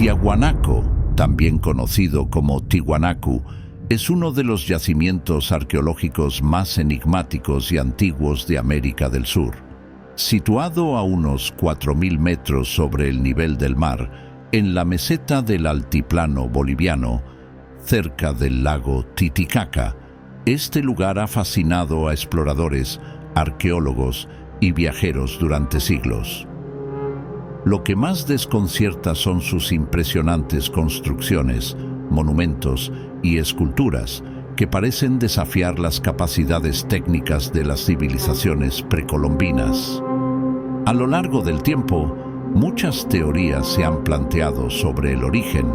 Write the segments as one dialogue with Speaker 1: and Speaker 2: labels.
Speaker 1: Tiahuanaco, también conocido como Tiwanaku, es uno de los yacimientos arqueológicos más enigmáticos y antiguos de América del Sur. Situado a unos 4.000 metros sobre el nivel del mar, en la meseta del altiplano boliviano, cerca del lago Titicaca, este lugar ha fascinado a exploradores, arqueólogos y viajeros durante siglos. Lo que más desconcierta son sus impresionantes construcciones, monumentos y esculturas que parecen desafiar las capacidades técnicas de las civilizaciones precolombinas. A lo largo del tiempo, muchas teorías se han planteado sobre el origen,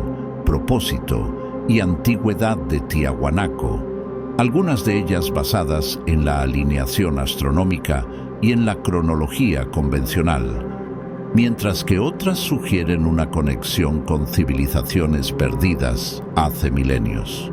Speaker 1: propósito y antigüedad de Tiahuanaco, algunas de ellas basadas en la alineación astronómica y en la cronología convencional, mientras que otras sugieren una conexión con civilizaciones perdidas hace milenios.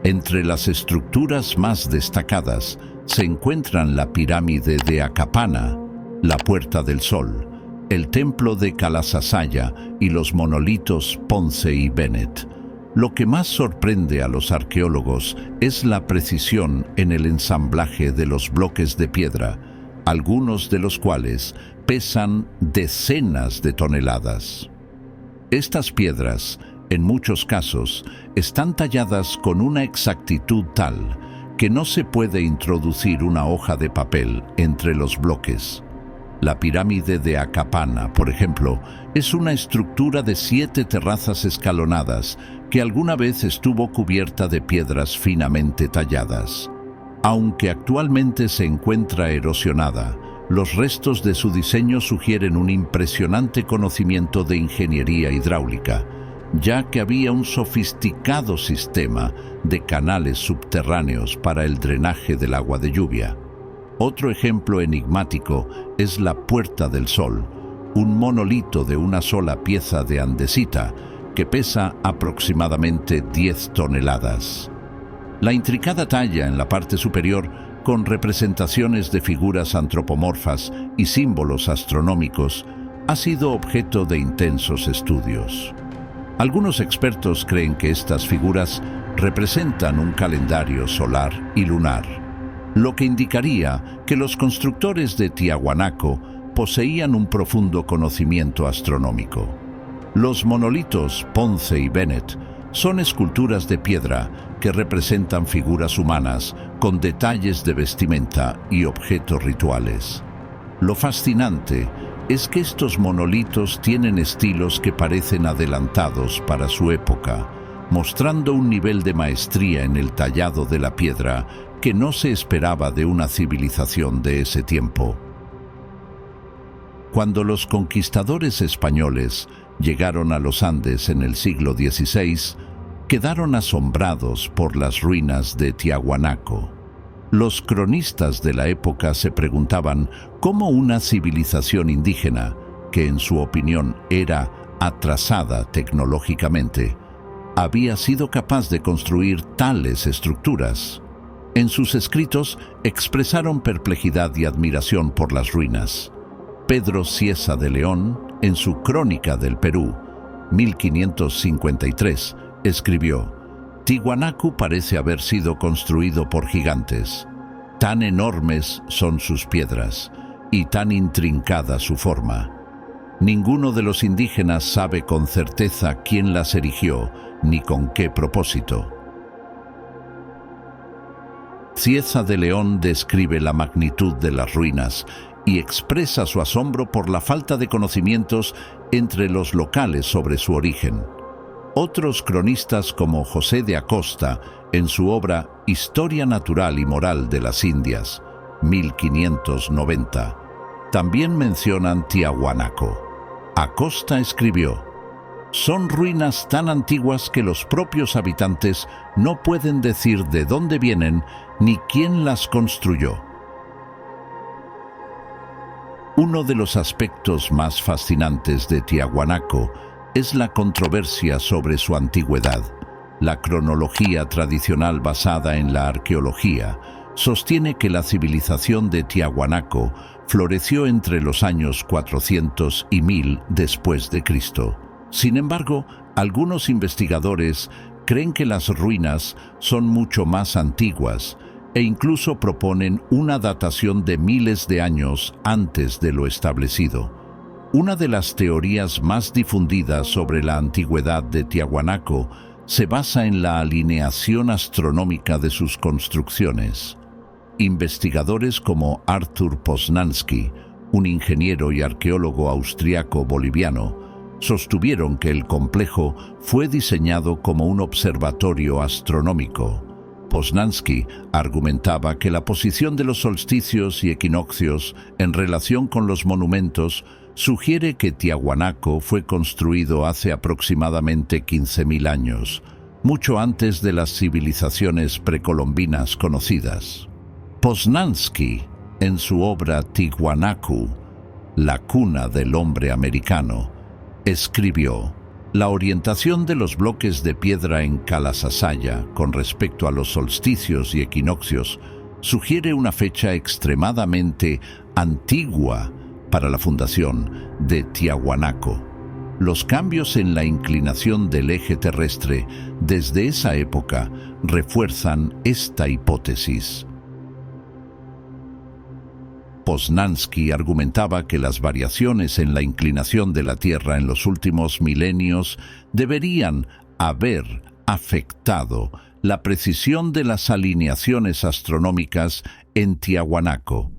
Speaker 1: Entre las estructuras más destacadas se encuentran la pirámide de Acapana, la Puerta del Sol, el templo de Calasasaya y los monolitos Ponce y Bennett. Lo que más sorprende a los arqueólogos es la precisión en el ensamblaje de los bloques de piedra, algunos de los cuales pesan decenas de toneladas. Estas piedras, en muchos casos, están talladas con una exactitud tal que no se puede introducir una hoja de papel entre los bloques. La pirámide de Acapana, por ejemplo, es una estructura de 7 terrazas escalonadas que alguna vez estuvo cubierta de piedras finamente talladas. Aunque actualmente se encuentra erosionada, los restos de su diseño sugieren un impresionante conocimiento de ingeniería hidráulica, ya que había un sofisticado sistema de canales subterráneos para el drenaje del agua de lluvia. Otro ejemplo enigmático es la Puerta del Sol, un monolito de una sola pieza de andesita que pesa aproximadamente 10 toneladas. La intricada talla en la parte superior, con representaciones de figuras antropomorfas y símbolos astronómicos, ha sido objeto de intensos estudios. Algunos expertos creen que estas figuras representan un calendario solar y lunar, lo que indicaría que los constructores de Tiahuanaco poseían un profundo conocimiento astronómico. Los monolitos Ponce y Bennett son esculturas de piedra que representan figuras humanas con detalles de vestimenta y objetos rituales. Lo fascinante es que estos monolitos tienen estilos que parecen adelantados para su época, mostrando un nivel de maestría en el tallado de la piedra que no se esperaba de una civilización de ese tiempo. Cuando los conquistadores españoles llegaron a los Andes en el siglo XVI, quedaron asombrados por las ruinas de Tiahuanaco. Los cronistas de la época se preguntaban cómo una civilización indígena, que en su opinión era atrasada tecnológicamente, había sido capaz de construir tales estructuras. En sus escritos expresaron perplejidad y admiración por las ruinas. Pedro Cieza de León, en su Crónica del Perú, 1553, escribió: Tiwanaku parece haber sido construido por gigantes. Tan enormes son sus piedras y tan intrincada su forma. Ninguno de los indígenas sabe con certeza quién las erigió ni con qué propósito. Cieza de León describe la magnitud de las ruinas y expresa su asombro por la falta de conocimientos entre los locales sobre su origen. Otros cronistas como José de Acosta, en su obra Historia Natural y Moral de las Indias, 1590, también mencionan Tiahuanaco. Acosta escribió: son ruinas tan antiguas que los propios habitantes no pueden decir de dónde vienen ni quién las construyó. Uno de los aspectos más fascinantes de Tiahuanaco es la controversia sobre su antigüedad. La cronología tradicional basada en la arqueología sostiene que la civilización de Tiahuanaco floreció entre los años 400 y 1000 después de Cristo. Sin embargo, algunos investigadores creen que las ruinas son mucho más antiguas e incluso proponen una datación de miles de años antes de lo establecido. Una de las teorías más difundidas sobre la antigüedad de Tiahuanaco se basa en la alineación astronómica de sus construcciones. Investigadores como Arthur Poznański, un ingeniero y arqueólogo austriaco-boliviano, sostuvieron que el complejo fue diseñado como un observatorio astronómico. Poznański argumentaba que la posición de los solsticios y equinoccios en relación con los monumentos sugiere que Tiahuanaco fue construido hace aproximadamente 15.000 años, mucho antes de las civilizaciones precolombinas conocidas. Poznański, en su obra Tiwanaku, la cuna del hombre americano, escribió: la orientación de los bloques de piedra en Calasasaya con respecto a los solsticios y equinoccios sugiere una fecha extremadamente antigua para la fundación de Tiahuanaco. Los cambios en la inclinación del eje terrestre desde esa época refuerzan esta hipótesis. Poznański argumentaba que las variaciones en la inclinación de la Tierra en los últimos milenios deberían haber afectado la precisión de las alineaciones astronómicas en Tiahuanaco.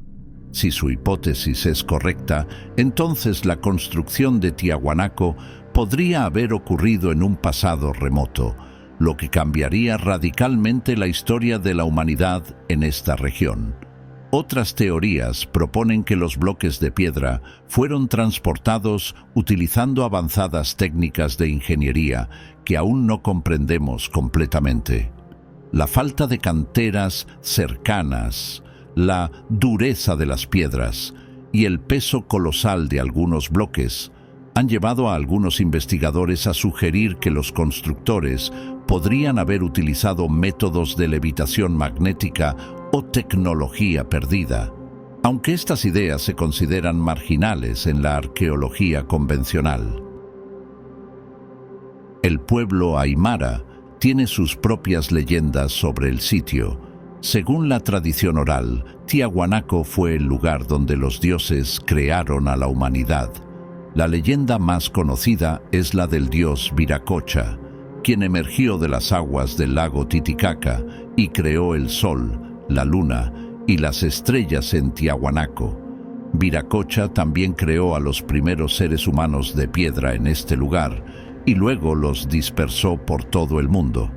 Speaker 1: Si su hipótesis es correcta, entonces la construcción de Tiahuanaco podría haber ocurrido en un pasado remoto, lo que cambiaría radicalmente la historia de la humanidad en esta región. Otras teorías proponen que los bloques de piedra fueron transportados utilizando avanzadas técnicas de ingeniería que aún no comprendemos completamente. La falta de canteras cercanas, la dureza de las piedras y el peso colosal de algunos bloques han llevado a algunos investigadores a sugerir que los constructores podrían haber utilizado métodos de levitación magnética o tecnología perdida, aunque estas ideas se consideran marginales en la arqueología convencional. El pueblo aymara tiene sus propias leyendas sobre el sitio. Según la tradición oral, Tiahuanaco fue el lugar donde los dioses crearon a la humanidad. La leyenda más conocida es la del dios Viracocha, quien emergió de las aguas del lago Titicaca y creó el sol, la luna y las estrellas en Tiahuanaco. Viracocha también creó a los primeros seres humanos de piedra en este lugar y luego los dispersó por todo el mundo.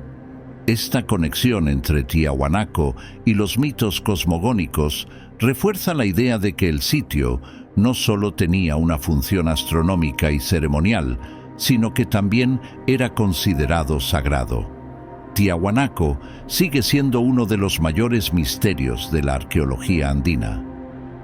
Speaker 1: Esta conexión entre Tiahuanaco y los mitos cosmogónicos refuerza la idea de que el sitio no solo tenía una función astronómica y ceremonial, sino que también era considerado sagrado. Tiahuanaco sigue siendo uno de los mayores misterios de la arqueología andina.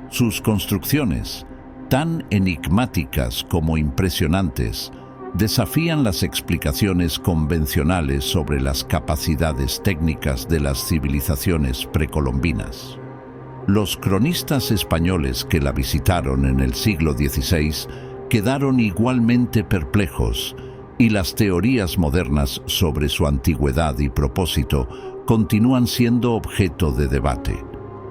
Speaker 1: Sus construcciones, tan enigmáticas como impresionantes, desafían las explicaciones convencionales sobre las capacidades técnicas de las civilizaciones precolombinas. Los cronistas españoles que la visitaron en el siglo XVI quedaron igualmente perplejos, y las teorías modernas sobre su antigüedad y propósito continúan siendo objeto de debate.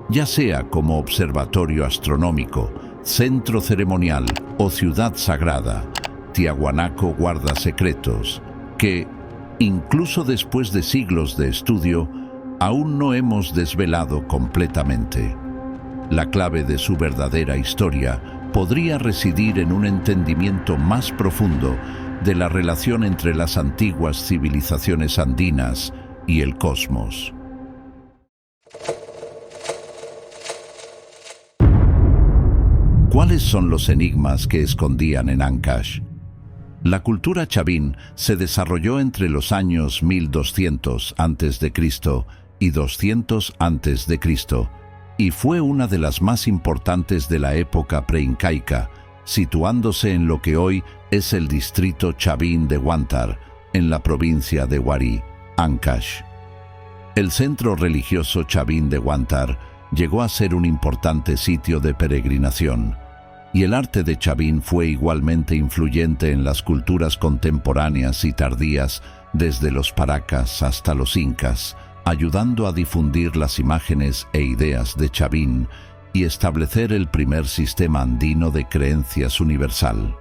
Speaker 1: Ya sea como observatorio astronómico, centro ceremonial o ciudad sagrada, Tiahuanaco guarda secretos que, incluso después de siglos de estudio, aún no hemos desvelado completamente. La clave de su verdadera historia podría residir en un entendimiento más profundo de la relación entre las antiguas civilizaciones andinas y el cosmos. ¿Cuáles son los enigmas que escondían en Ancash? La cultura chavín se desarrolló entre los años 1200 a.C. y 200 a.C. y fue una de las más importantes de la época preincaica, situándose en lo que hoy es el distrito chavín de Huántar, en la provincia de Huarí, Ancash. El centro religioso Chavín de Huántar llegó a ser un importante sitio de peregrinación, y el arte de Chavín fue igualmente influyente en las culturas contemporáneas y tardías, desde los paracas hasta los incas, ayudando a difundir las imágenes e ideas de Chavín y establecer el primer sistema andino de creencias universal.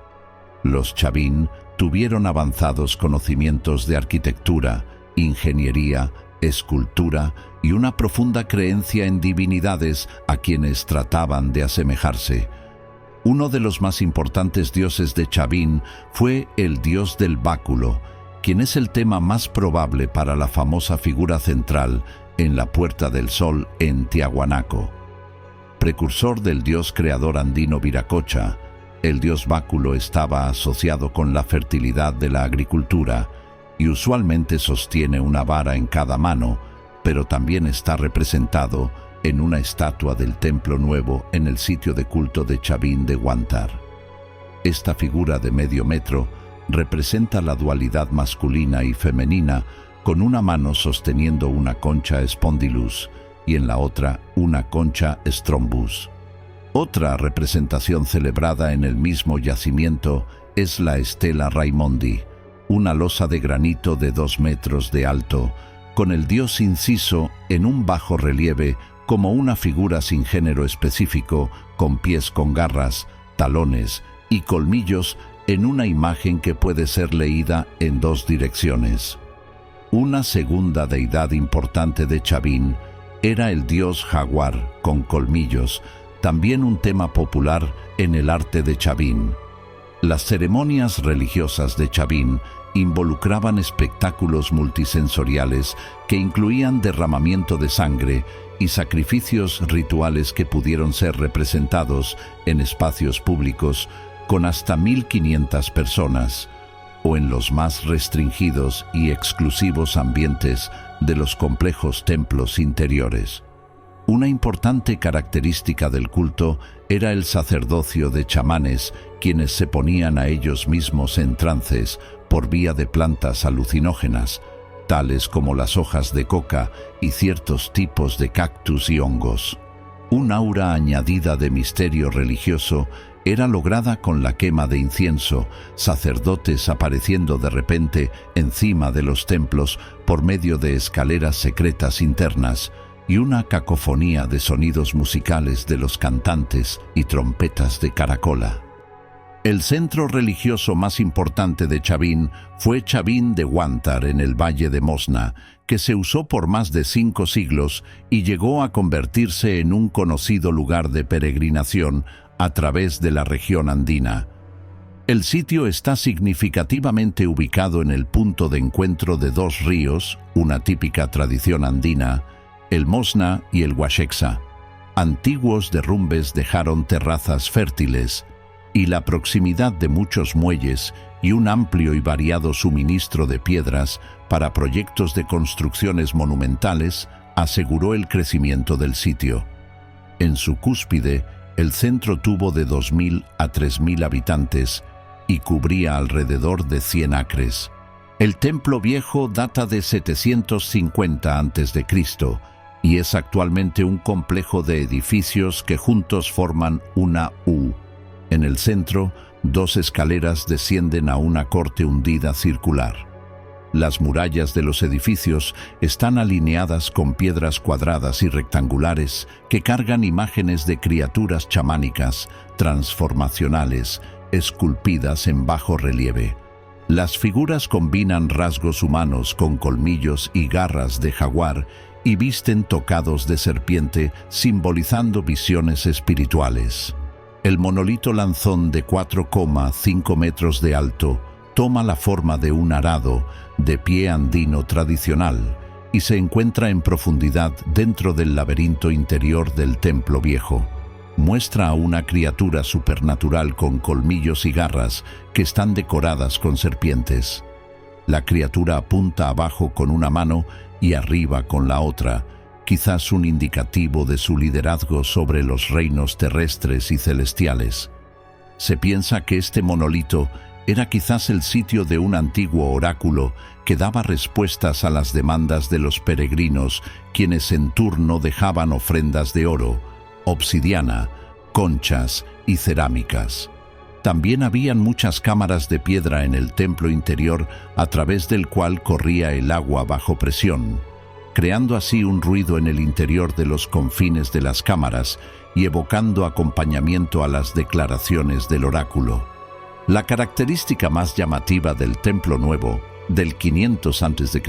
Speaker 1: Los Chavín tuvieron avanzados conocimientos de arquitectura, ingeniería, escultura y una profunda creencia en divinidades a quienes trataban de asemejarse. Uno de los más importantes dioses de Chavín fue el dios del báculo, quien es el tema más probable para la famosa figura central en la Puerta del Sol en Tiahuanaco. Precursor del dios creador andino Viracocha, el dios báculo estaba asociado con la fertilidad de la agricultura y usualmente sostiene una vara en cada mano, pero también está representado en una estatua del Templo Nuevo en el sitio de culto de Chavín de Huántar. Esta figura de medio metro representa la dualidad masculina y femenina, con una mano sosteniendo una concha spondylus y en la otra una concha strombus. Otra representación celebrada en el mismo yacimiento es la Estela Raimondi, una losa de granito de 2 metros de alto, con el dios inciso en un bajo relieve como una figura sin género específico, con pies con garras, talones y colmillos, en una imagen que puede ser leída en 2 direcciones. Una segunda deidad importante de Chavín era el dios jaguar con colmillos, también un tema popular en el arte de Chavín. Las ceremonias religiosas de Chavín involucraban espectáculos multisensoriales que incluían derramamiento de sangre y sacrificios rituales que pudieron ser representados en espacios públicos con hasta 1.500 personas, o en los más restringidos y exclusivos ambientes de los complejos templos interiores. Una importante característica del culto era el sacerdocio de chamanes, quienes se ponían a ellos mismos en trances por vía de plantas alucinógenas, tales como las hojas de coca y ciertos tipos de cactus y hongos. Un aura añadida de misterio religioso era lograda con la quema de incienso, sacerdotes apareciendo de repente encima de los templos por medio de escaleras secretas internas, y una cacofonía de sonidos musicales de los cantantes y trompetas de caracola. El centro religioso más importante de Chavín fue Chavín de Huántar en el Valle de Mosna, que se usó por más de 5 siglos y llegó a convertirse en un conocido lugar de peregrinación a través de la región andina. El sitio está significativamente ubicado en el punto de encuentro de 2 ríos, una típica tradición andina, el Mosna y el Huaxexa. Antiguos derrumbes dejaron terrazas fértiles, y la proximidad de muchos muelles y un amplio y variado suministro de piedras para proyectos de construcciones monumentales aseguró el crecimiento del sitio. En su cúspide, el centro tuvo de 2.000 a 3.000 habitantes y cubría alrededor de 100 acres. El templo viejo data de 750 a.C. y es actualmente un complejo de edificios que juntos forman una U. En el centro, 2 escaleras descienden a una corte hundida circular. Las murallas de los edificios están alineadas con piedras cuadradas y rectangulares que cargan imágenes de criaturas chamánicas, transformacionales, esculpidas en bajo relieve. Las figuras combinan rasgos humanos con colmillos y garras de jaguar y visten tocados de serpiente, simbolizando visiones espirituales. El monolito lanzón de 4,5 metros de alto toma la forma de un arado de pie andino tradicional y se encuentra en profundidad dentro del laberinto interior del templo viejo. Muestra a una criatura supernatural con colmillos y garras que están decoradas con serpientes. La criatura apunta abajo con una mano y arriba con la otra, quizás un indicativo de su liderazgo sobre los reinos terrestres y celestiales. Se piensa que este monolito era quizás el sitio de un antiguo oráculo que daba respuestas a las demandas de los peregrinos, quienes en turno dejaban ofrendas de oro, obsidiana, conchas y cerámicas. También habían muchas cámaras de piedra en el templo interior a través del cual corría el agua bajo presión, creando así un ruido en el interior de los confines de las cámaras y evocando acompañamiento a las declaraciones del oráculo. La característica más llamativa del Templo Nuevo, del 500 a.C.,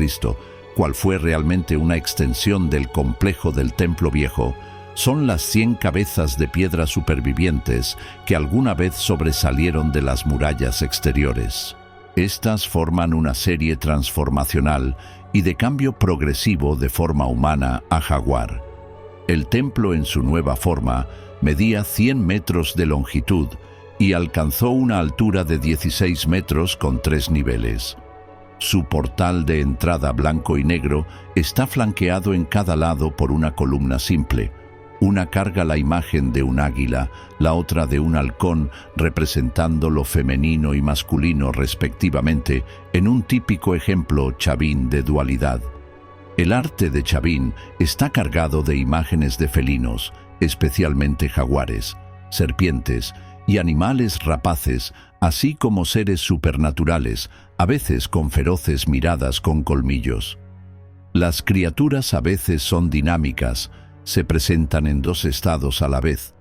Speaker 1: cual fue realmente una extensión del complejo del Templo Viejo, son las 100 cabezas de piedra supervivientes que alguna vez sobresalieron de las murallas exteriores. Estas forman una serie transformacional y de cambio progresivo de forma humana a jaguar. El templo en su nueva forma medía 100 metros de longitud y alcanzó una altura de 16 metros con 3 niveles. Su portal de entrada blanco y negro está flanqueado en cada lado por una columna simple. Una carga la imagen de un águila, la otra de un halcón, representando lo femenino y masculino respectivamente, en un típico ejemplo chavín de dualidad. El arte de Chavín está cargado de imágenes de felinos, especialmente jaguares, serpientes y animales rapaces, así como seres supernaturales, a veces con feroces miradas con colmillos. Las criaturas a veces son dinámicas, se presentan en 2 estados a la vez,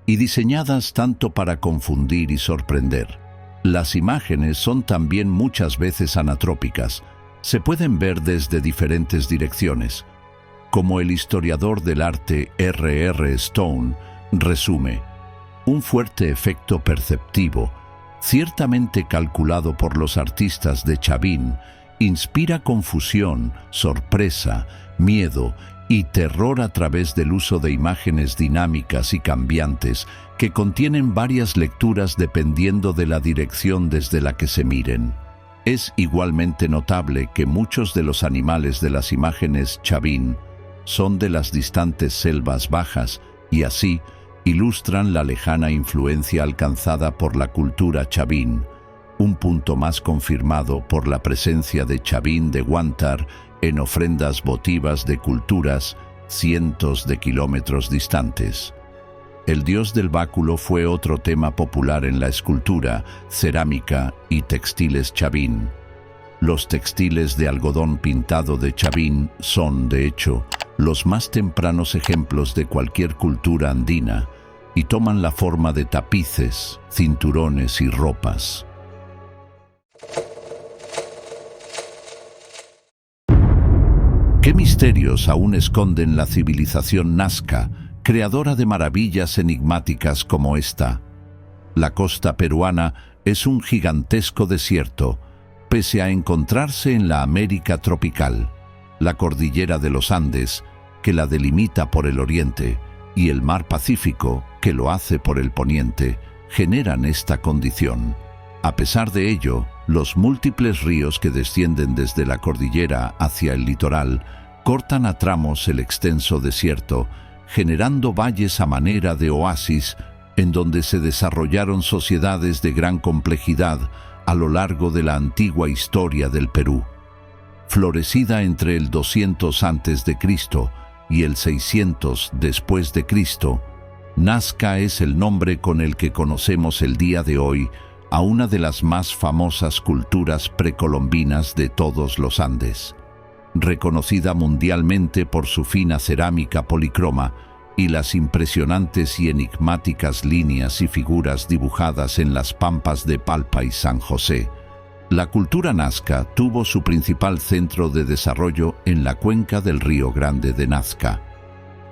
Speaker 1: y diseñadas tanto para confundir y sorprender. Las imágenes son también muchas veces anatrópicas, se pueden ver desde diferentes direcciones. Como el historiador del arte R.R. Stone resume, un fuerte efecto perceptivo, ciertamente calculado por los artistas de Chavín, inspira confusión, sorpresa, miedo y terror a través del uso de imágenes dinámicas y cambiantes que contienen varias lecturas dependiendo de la dirección desde la que se miren. Es igualmente notable que muchos de los animales de las imágenes Chavín son de las distantes selvas bajas y así ilustran la lejana influencia alcanzada por la cultura Chavín, un punto más confirmado por la presencia de Chavín de Guantar en ofrendas votivas de culturas cientos de kilómetros distantes. El dios del báculo fue otro tema popular en la escultura, cerámica y textiles Chavín. Los textiles de algodón pintado de Chavín son, de hecho, los más tempranos ejemplos de cualquier cultura andina y toman la forma de tapices, cinturones y ropas. ¿Qué misterios aún esconden la civilización Nazca, creadora de maravillas enigmáticas como esta? La costa peruana es un gigantesco desierto, pese a encontrarse en la América tropical. La cordillera de los Andes, que la delimita por el oriente, y el mar Pacífico, que lo hace por el poniente, generan esta condición. A pesar de ello, los múltiples ríos que descienden desde la cordillera hacia el litoral cortan a tramos el extenso desierto, generando valles a manera de oasis en donde se desarrollaron sociedades de gran complejidad a lo largo de la antigua historia del Perú. Florecida entre el 200 a.C. y el 600 después de Cristo, Nazca es el nombre con el que conocemos el día de hoy a una de las más famosas culturas precolombinas de todos los Andes. Reconocida mundialmente por su fina cerámica policroma y las impresionantes y enigmáticas líneas y figuras dibujadas en las pampas de Palpa y San José, la cultura Nazca tuvo su principal centro de desarrollo en la cuenca del Río Grande de Nazca.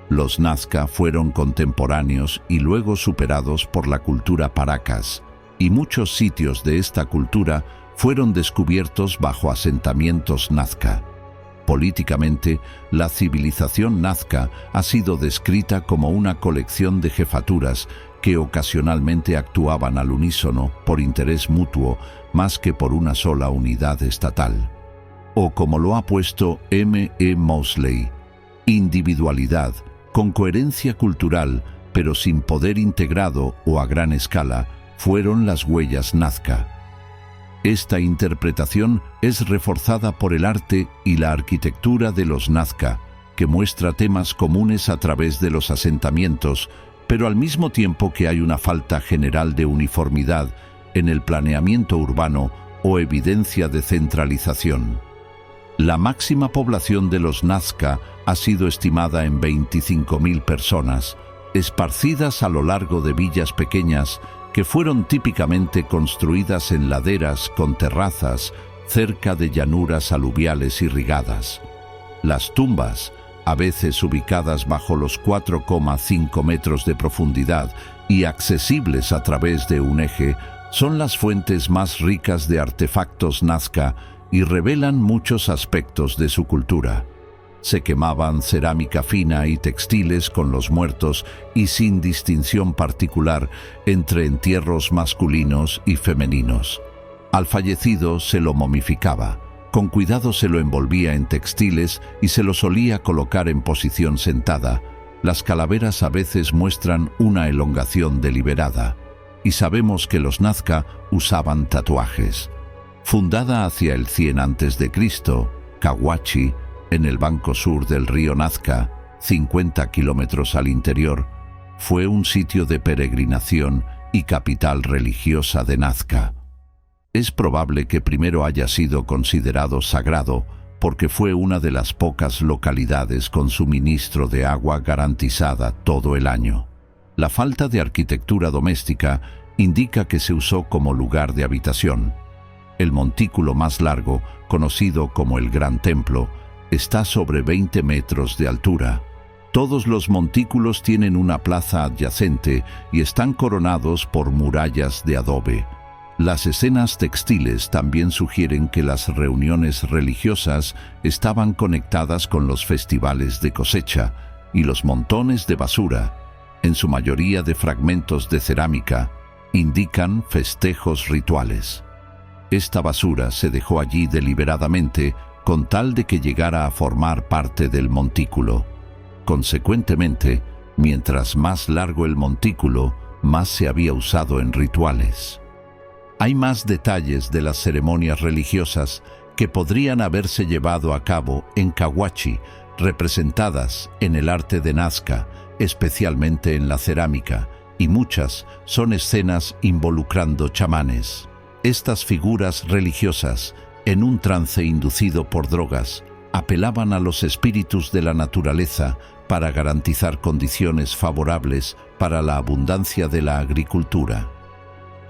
Speaker 1: Los Nazca fueron contemporáneos y luego superados por la cultura Paracas, y muchos sitios de esta cultura fueron descubiertos bajo asentamientos Nazca. Políticamente, la civilización Nazca ha sido descrita como una colección de jefaturas que ocasionalmente actuaban al unísono por interés mutuo más que por una sola unidad estatal. O como lo ha puesto M. E. Mosley, individualidad con coherencia cultural pero sin poder integrado o a gran escala fueron las huellas Nazca. Esta interpretación es reforzada por el arte y la arquitectura de los Nazca, que muestra temas comunes a través de los asentamientos, pero al mismo tiempo que hay una falta general de uniformidad en el planeamiento urbano o evidencia de centralización. La máxima población de los Nazca ha sido estimada en 25.000 personas, esparcidas a lo largo de villas pequeñas que fueron típicamente construidas en laderas con terrazas cerca de llanuras aluviales irrigadas. Las tumbas, a veces ubicadas bajo los 4,5 metros de profundidad y accesibles a través de un eje, son las fuentes más ricas de artefactos Nazca y revelan muchos aspectos de su cultura. Se quemaban cerámica fina y textiles con los muertos y sin distinción particular entre entierros masculinos y femeninos. Al fallecido se lo momificaba. Con cuidado se lo envolvía en textiles y se lo solía colocar en posición sentada. Las calaveras a veces muestran una elongación deliberada. Y sabemos que los Nazca usaban tatuajes. Fundada hacia el 100 a.C., Cahuachi, en el banco sur del río Nazca, 50 kilómetros al interior, fue un sitio de peregrinación y capital religiosa de Nazca. Es probable que primero haya sido considerado sagrado porque fue una de las pocas localidades con suministro de agua garantizada todo el año. La falta de arquitectura doméstica indica que se usó como lugar de habitación. El montículo más largo, conocido como el Gran Templo, está sobre 20 metros de altura. Todos los montículos tienen una plaza adyacente y están coronados por murallas de adobe. Las escenas textiles también sugieren que las reuniones religiosas estaban conectadas con los festivales de cosecha y los montones de basura, en su mayoría de fragmentos de cerámica, indican festejos rituales. Esta basura se dejó allí deliberadamente con tal de que llegara a formar parte del montículo. Consecuentemente, mientras más largo el montículo, más se había usado en rituales. Hay más detalles de las ceremonias religiosas que podrían haberse llevado a cabo en Cahuachi, representadas en el arte de Nazca, especialmente en la cerámica, y muchas son escenas involucrando chamanes. Estas figuras religiosas, en un trance inducido por drogas, apelaban a los espíritus de la naturaleza para garantizar condiciones favorables para la abundancia de la agricultura.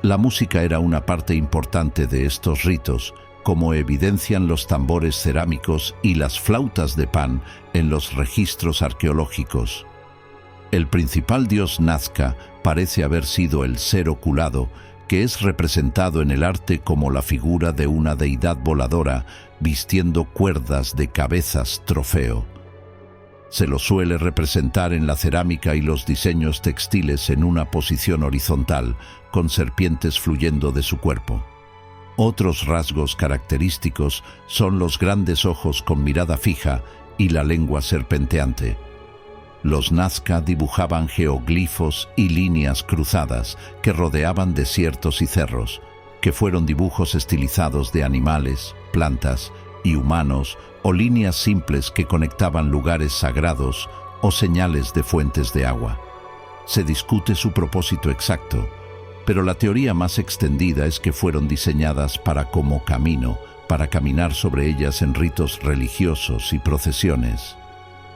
Speaker 1: La música era una parte importante de estos ritos, como evidencian los tambores cerámicos y las flautas de pan en los registros arqueológicos. El principal dios Nazca parece haber sido el ser oculado, que es representado en el arte como la figura de una deidad voladora vistiendo cuerdas de cabezas trofeo. Se lo suele representar en la cerámica y los diseños textiles en una posición horizontal, con serpientes fluyendo de su cuerpo. Otros rasgos característicos son los grandes ojos con mirada fija y la lengua serpenteante. Los Nazca dibujaban geoglifos y líneas cruzadas que rodeaban desiertos y cerros, que fueron dibujos estilizados de animales, plantas y humanos, o líneas simples que conectaban lugares sagrados o señales de fuentes de agua. Se discute su propósito exacto, pero la teoría más extendida es que fueron diseñadas como camino, para caminar sobre ellas en ritos religiosos y procesiones.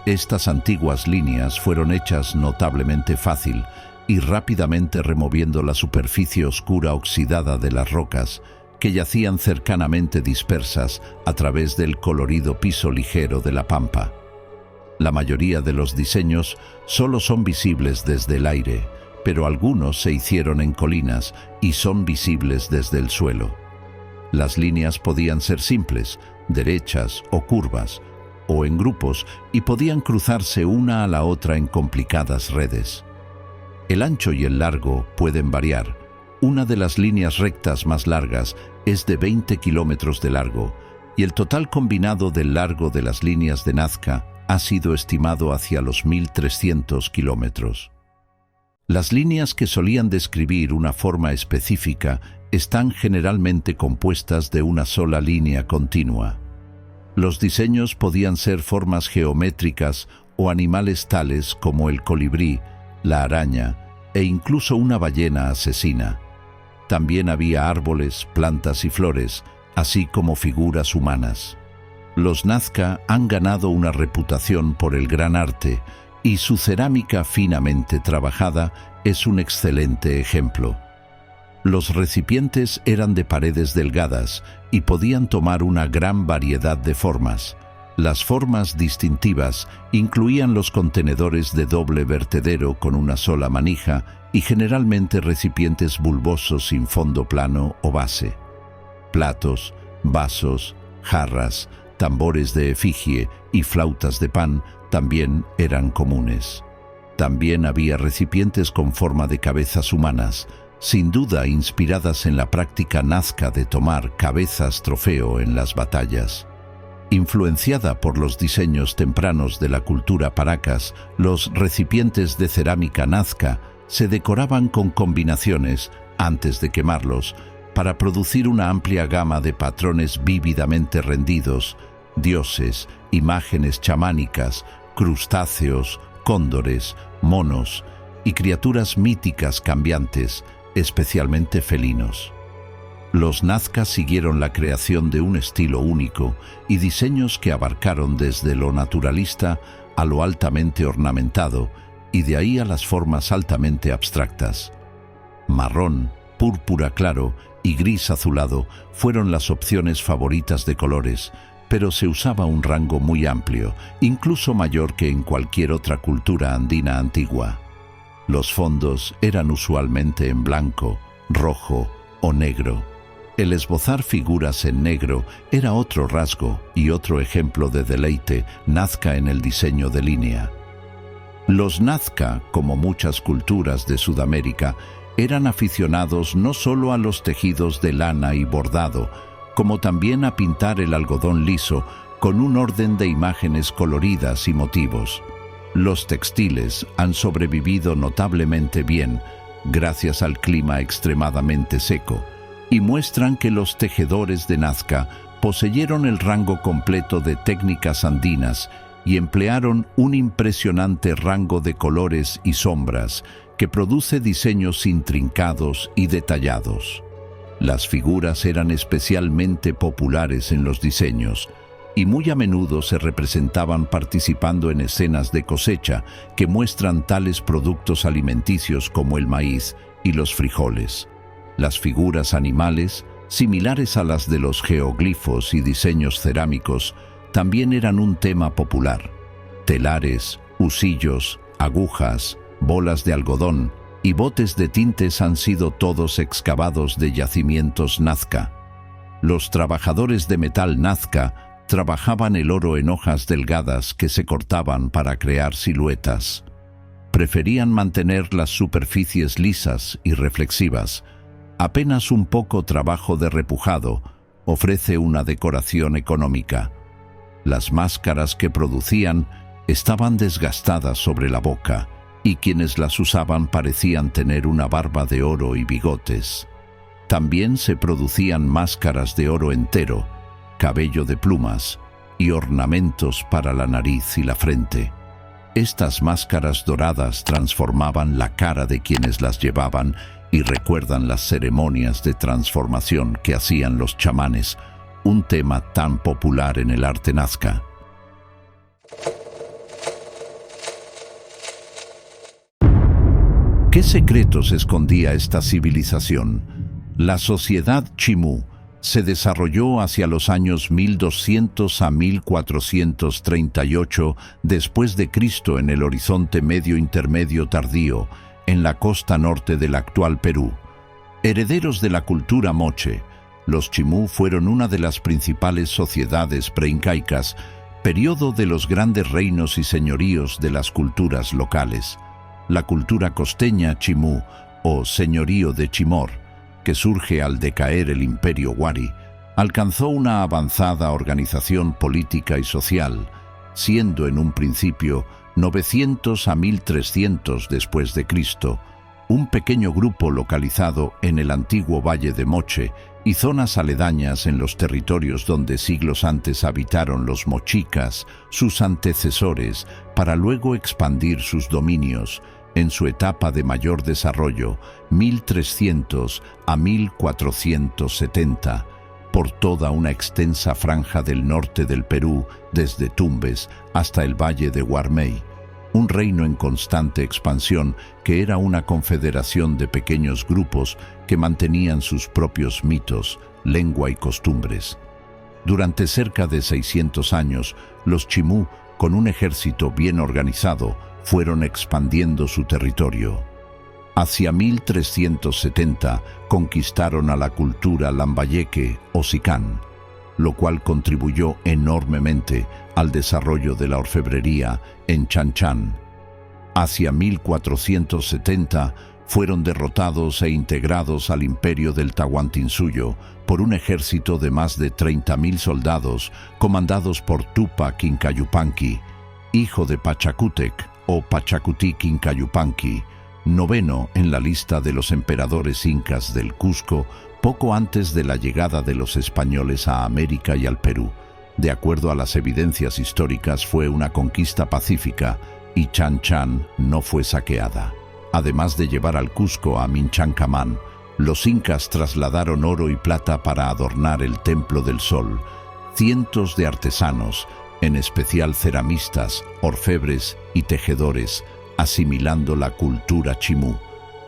Speaker 1: Estas antiguas líneas fueron hechas notablemente fácil y rápidamente removiendo la superficie oscura oxidada de las rocas que yacían cercanamente dispersas a través del colorido piso ligero de la pampa. La mayoría de los diseños solo son visibles desde el aire, pero algunos se hicieron en colinas y son visibles desde el suelo. Las líneas podían ser simples, derechas o curvas, o en grupos, y podían cruzarse una a la otra en complicadas redes. El ancho y el largo pueden variar. Una de las líneas rectas más largas es de 20 kilómetros de largo, y el total combinado del largo de las líneas de Nazca ha sido estimado hacia los 1.300 kilómetros. Las líneas que solían describir una forma específica están generalmente compuestas de una sola línea continua. Los diseños podían ser formas geométricas o animales tales como el colibrí, la araña e incluso una ballena asesina. También había árboles, plantas y flores, así como figuras humanas. Los Nazca han ganado una reputación por el gran arte y su cerámica finamente trabajada es un excelente ejemplo. Los recipientes eran de paredes delgadas y podían tomar una gran variedad de formas. Las formas distintivas incluían los contenedores de doble vertedero con una sola manija y generalmente recipientes bulbosos sin fondo plano o base. Platos, vasos, jarras, tambores de efigie y flautas de pan también eran comunes. También había recipientes con forma de cabezas humanas, sin duda inspiradas en la práctica nazca de tomar cabezas trofeo en las batallas. Influenciada por los diseños tempranos de la cultura paracas, los recipientes de cerámica nazca se decoraban con combinaciones, antes de quemarlos, para producir una amplia gama de patrones vívidamente rendidos, dioses, imágenes chamánicas, crustáceos, cóndores, monos y criaturas míticas cambiantes, especialmente felinos. Los Nazca siguieron la creación de un estilo único y diseños que abarcaron desde lo naturalista a lo altamente ornamentado y de ahí a las formas altamente abstractas. Marrón, púrpura claro y gris azulado fueron las opciones favoritas de colores, pero se usaba un rango muy amplio, incluso mayor que en cualquier otra cultura andina antigua. Los fondos eran usualmente en blanco, rojo o negro. El esbozar figuras en negro era otro rasgo y otro ejemplo de deleite nazca en el diseño de línea. Los Nazca, como muchas culturas de Sudamérica, eran aficionados no solo a los tejidos de lana y bordado, como también a pintar el algodón liso con un orden de imágenes coloridas y motivos. Los textiles han sobrevivido notablemente bien, gracias al clima extremadamente seco, y muestran que los tejedores de Nazca poseyeron el rango completo de técnicas andinas y emplearon un impresionante rango de colores y sombras que produce diseños intrincados y detallados. Las figuras eran especialmente populares en los diseños y muy a menudo se representaban participando en escenas de cosecha que muestran tales productos alimenticios como el maíz y los frijoles. Las figuras animales, similares a las de los geoglifos y diseños cerámicos, también eran un tema popular. Telares, husillos, agujas, bolas de algodón y botes de tintes han sido todos excavados de yacimientos Nazca. Los trabajadores de metal Nazca trabajaban el oro en hojas delgadas que se cortaban para crear siluetas. Preferían mantener las superficies lisas y reflexivas. Apenas un poco trabajo de repujado ofrece una decoración económica. Las máscaras que producían estaban desgastadas sobre la boca y quienes las usaban parecían tener una barba de oro y bigotes. También se producían máscaras de oro entero, cabello de plumas y ornamentos para la nariz y la frente. Estas máscaras doradas transformaban la cara de quienes las llevaban y recuerdan las ceremonias de transformación que hacían los chamanes, un tema tan popular en el arte nazca. ¿Qué secretos escondía esta civilización? La sociedad Chimú se desarrolló hacia los años 1200 a 1438 después de Cristo en el Horizonte Medio Intermedio Tardío, en la costa norte del actual Perú. Herederos de la cultura moche, los Chimú fueron una de las principales sociedades preincaicas, periodo de los grandes reinos y señoríos de las culturas locales. La cultura costeña Chimú, o señorío de Chimor, que surge al decaer el imperio Wari, alcanzó una avanzada organización política y social, siendo en un principio 900 a 1300 después de Cristo, Un pequeño grupo localizado en el antiguo Valle de Moche y zonas aledañas en los territorios donde siglos antes habitaron los mochicas, sus antecesores, para luego expandir sus dominios en su etapa de mayor desarrollo, 1300 a 1470, por toda una extensa franja del norte del Perú, desde Tumbes hasta el valle de Guarmey. Un reino en constante expansión que era una confederación de pequeños grupos que mantenían sus propios mitos, lengua y costumbres. Durante cerca de 600 años, los Chimú, con un ejército bien organizado, fueron expandiendo su territorio. Hacia 1370 conquistaron a la cultura lambayeque o sicán, lo cual contribuyó enormemente al desarrollo de la orfebrería en Chan Chan. Hacia 1470 fueron derrotados e integrados al imperio del Tahuantinsuyo por un ejército de más de 30.000 soldados comandados por Tupac Inca Yupanqui, hijo de Pachacútec o Pachacutic Inca Yupanqui, noveno en la lista de los emperadores incas del Cusco poco antes de la llegada de los españoles a América y al Perú. De acuerdo a las evidencias históricas, fue una conquista pacífica y Chan Chan no fue saqueada. Además de llevar al Cusco a Minchancamán, los incas trasladaron oro y plata para adornar el Templo del Sol. Cientos de artesanos, en especial ceramistas, orfebres y tejedores, asimilando la cultura chimú,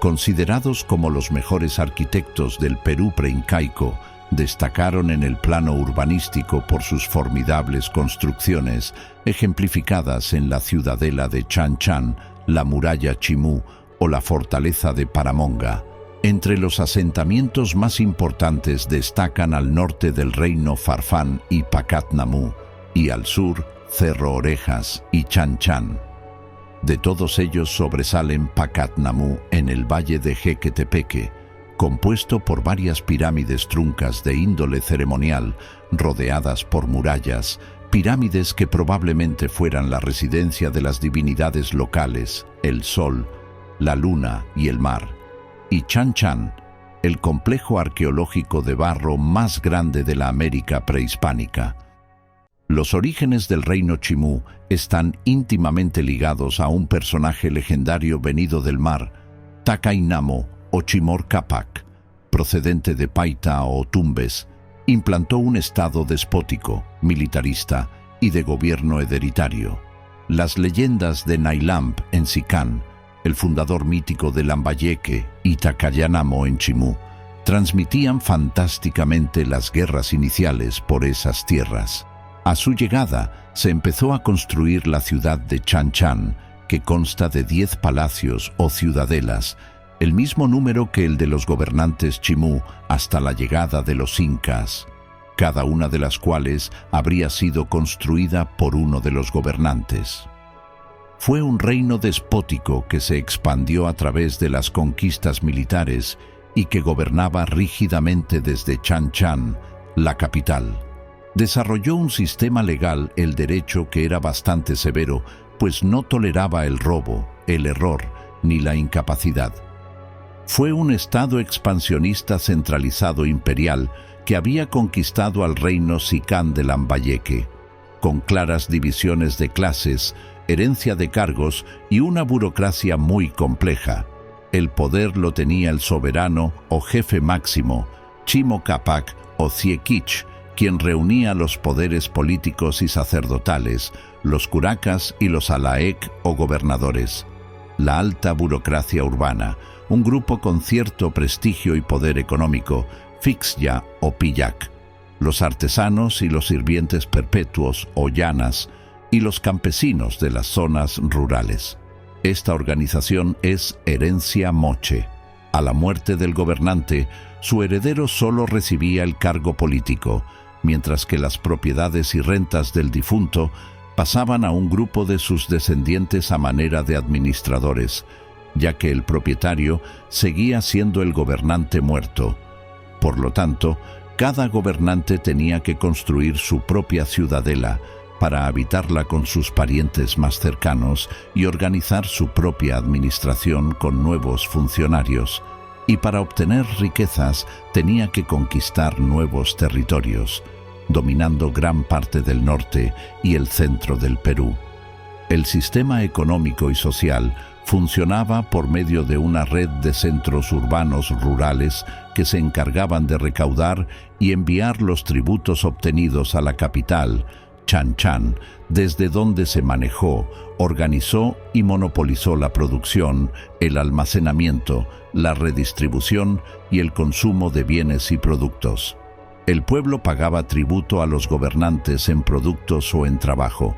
Speaker 1: considerados como los mejores arquitectos del Perú preincaico, destacaron en el plano urbanístico por sus formidables construcciones, ejemplificadas en la ciudadela de Chan Chan, la muralla chimú o la fortaleza de Paramonga. Entre los asentamientos más importantes destacan al norte del reino Farfán y Pacatnamú, y al sur Cerro Orejas y Chan Chan. De todos ellos sobresalen Pacatnamú en el valle de Jequetepeque, compuesto por varias pirámides truncas de índole ceremonial, rodeadas por murallas, pirámides que probablemente fueran la residencia de las divinidades locales, el sol, la luna y el mar. Y Chan Chan, el complejo arqueológico de barro más grande de la América prehispánica. Los orígenes del reino chimú están íntimamente ligados a un personaje legendario venido del mar, Takainamo o Chimor Capac, procedente de Paita o Tumbes. Implantó un estado despótico, militarista y de gobierno hereditario. Las leyendas de Nailamp en Sicán, el fundador mítico de Lambayeque y Tacayanamo en Chimú, transmitían fantásticamente las guerras iniciales por esas tierras. A su llegada, se empezó a construir la ciudad de Chan Chan, que consta de 10 palacios o ciudadelas, el mismo número que el de los gobernantes chimú hasta la llegada de los incas, cada una de las cuales habría sido construida por uno de los gobernantes. Fue un reino despótico que se expandió a través de las conquistas militares y que gobernaba rígidamente desde Chan Chan, la capital. Desarrolló un sistema legal, el derecho, que era bastante severo, pues no toleraba el robo, el error ni la incapacidad. Fue un estado expansionista centralizado imperial que había conquistado al reino sicán de Lambayeque, con claras divisiones de clases, herencia de cargos y una burocracia muy compleja. El poder lo tenía el soberano o jefe máximo, Chimo Capac o Ciequich, quien reunía los poderes políticos y sacerdotales, los curacas y los alaec o gobernadores. La alta burocracia urbana, un grupo con cierto prestigio y poder económico, Fixya o Pillac, los artesanos y los sirvientes perpetuos o llanas, y los campesinos de las zonas rurales. Esta organización es herencia moche. A la muerte del gobernante, su heredero solo recibía el cargo político, mientras que las propiedades y rentas del difunto pasaban a un grupo de sus descendientes a manera de administradores, ya que el propietario seguía siendo el gobernante muerto. Por lo tanto, cada gobernante tenía que construir su propia ciudadela, para habitarla con sus parientes más cercanos y organizar su propia administración con nuevos funcionarios. Y para obtener riquezas tenía que conquistar nuevos territorios, dominando gran parte del norte y el centro del Perú. El sistema económico y social funcionaba por medio de una red de centros urbanos rurales que se encargaban de recaudar y enviar los tributos obtenidos a la capital, Chan Chan, desde donde se manejó, organizó y monopolizó la producción, el almacenamiento, la redistribución y el consumo de bienes y productos. El pueblo pagaba tributo a los gobernantes en productos o en trabajo.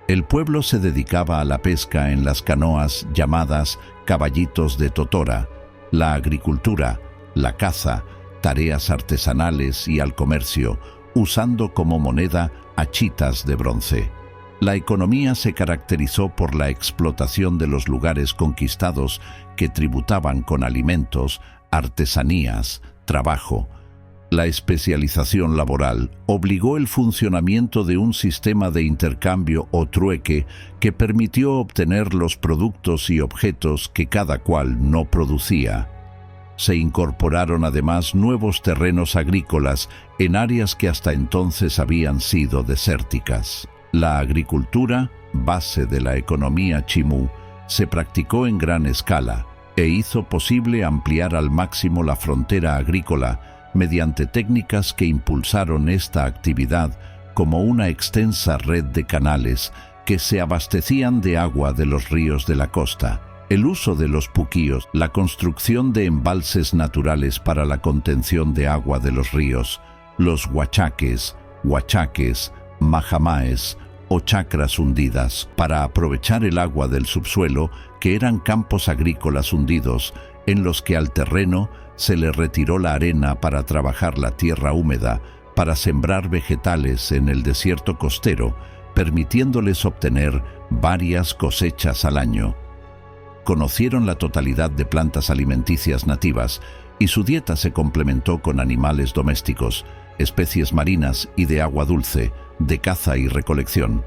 Speaker 1: El pueblo se dedicaba a la pesca en las canoas llamadas caballitos de totora, la agricultura, la caza, tareas artesanales y al comercio, usando como moneda achitas de bronce. La economía se caracterizó por la explotación de los lugares conquistados que tributaban con alimentos, artesanías, trabajo. La especialización laboral obligó el funcionamiento de un sistema de intercambio o trueque que permitió obtener los productos y objetos que cada cual no producía. Se incorporaron además nuevos terrenos agrícolas en áreas que hasta entonces habían sido desérticas. La agricultura, base de la economía chimú, se practicó en gran escala e hizo posible ampliar al máximo la frontera agrícola mediante técnicas que impulsaron esta actividad como una extensa red de canales que se abastecían de agua de los ríos de la costa. El uso de los puquíos, la construcción de embalses naturales para la contención de agua de los ríos, los huachaques, majamaes o chacras hundidas para aprovechar el agua del subsuelo, que eran campos agrícolas hundidos en los que al terreno se le retiró la arena para trabajar la tierra húmeda, para sembrar vegetales en el desierto costero, permitiéndoles obtener varias cosechas al año. Conocieron la totalidad de plantas alimenticias nativas y su dieta se complementó con animales domésticos, especies marinas y de agua dulce, de caza y recolección.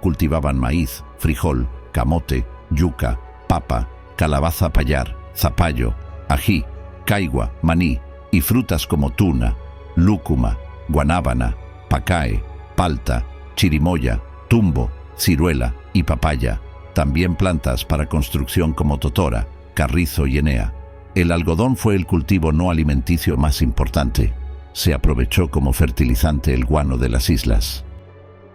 Speaker 1: Cultivaban maíz, frijol, camote, yuca, papa, calabaza payar, zapallo, ají, caigua, maní y frutas como tuna, lúcuma, guanábana, pacae, palta, chirimoya, tumbo, ciruela y papaya. También plantas para construcción como totora, carrizo y enea. El algodón fue el cultivo no alimenticio más importante. Se aprovechó como fertilizante el guano de las islas.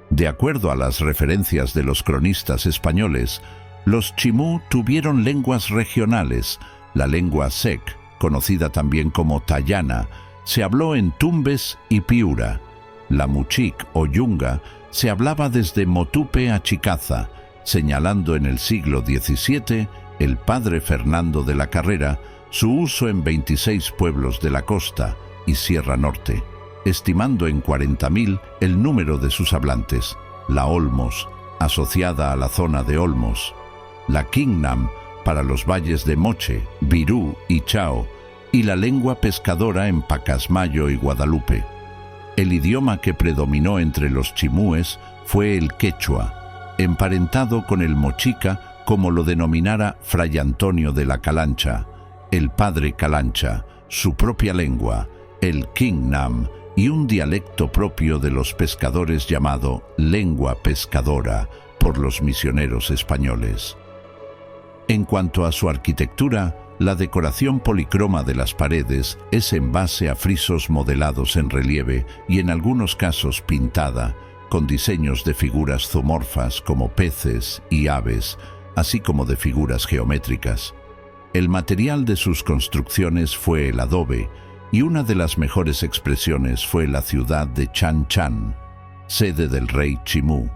Speaker 1: De acuerdo a las referencias de los cronistas españoles, los chimú tuvieron lenguas regionales. La lengua sec, conocida también como tayana, se habló en Tumbes y Piura. La muchic o yunga se hablaba desde Motupe a Chicaza, señalando en el siglo XVII el padre Fernando de la Carrera su uso en 26 pueblos de la costa y Sierra Norte, estimando en 40.000 el número de sus hablantes. La Olmos, asociada a la zona de Olmos. La Quingnam, para los valles de Moche, Virú y Chao, y la lengua pescadora en Pacasmayo y Guadalupe. El idioma que predominó entre los chimúes fue el quechua, emparentado con el mochica, como lo denominara Fray Antonio de la Calancha, el padre Calancha, su propia lengua, el Quingnam, y un dialecto propio de los pescadores llamado lengua pescadora por los misioneros españoles. En cuanto a su arquitectura, la decoración policroma de las paredes es en base a frisos modelados en relieve y en algunos casos pintada, con diseños de figuras zoomorfas como peces y aves, así como de figuras geométricas. El material de sus construcciones fue el adobe, y una de las mejores expresiones fue la ciudad de Chan Chan, sede del rey Chimú,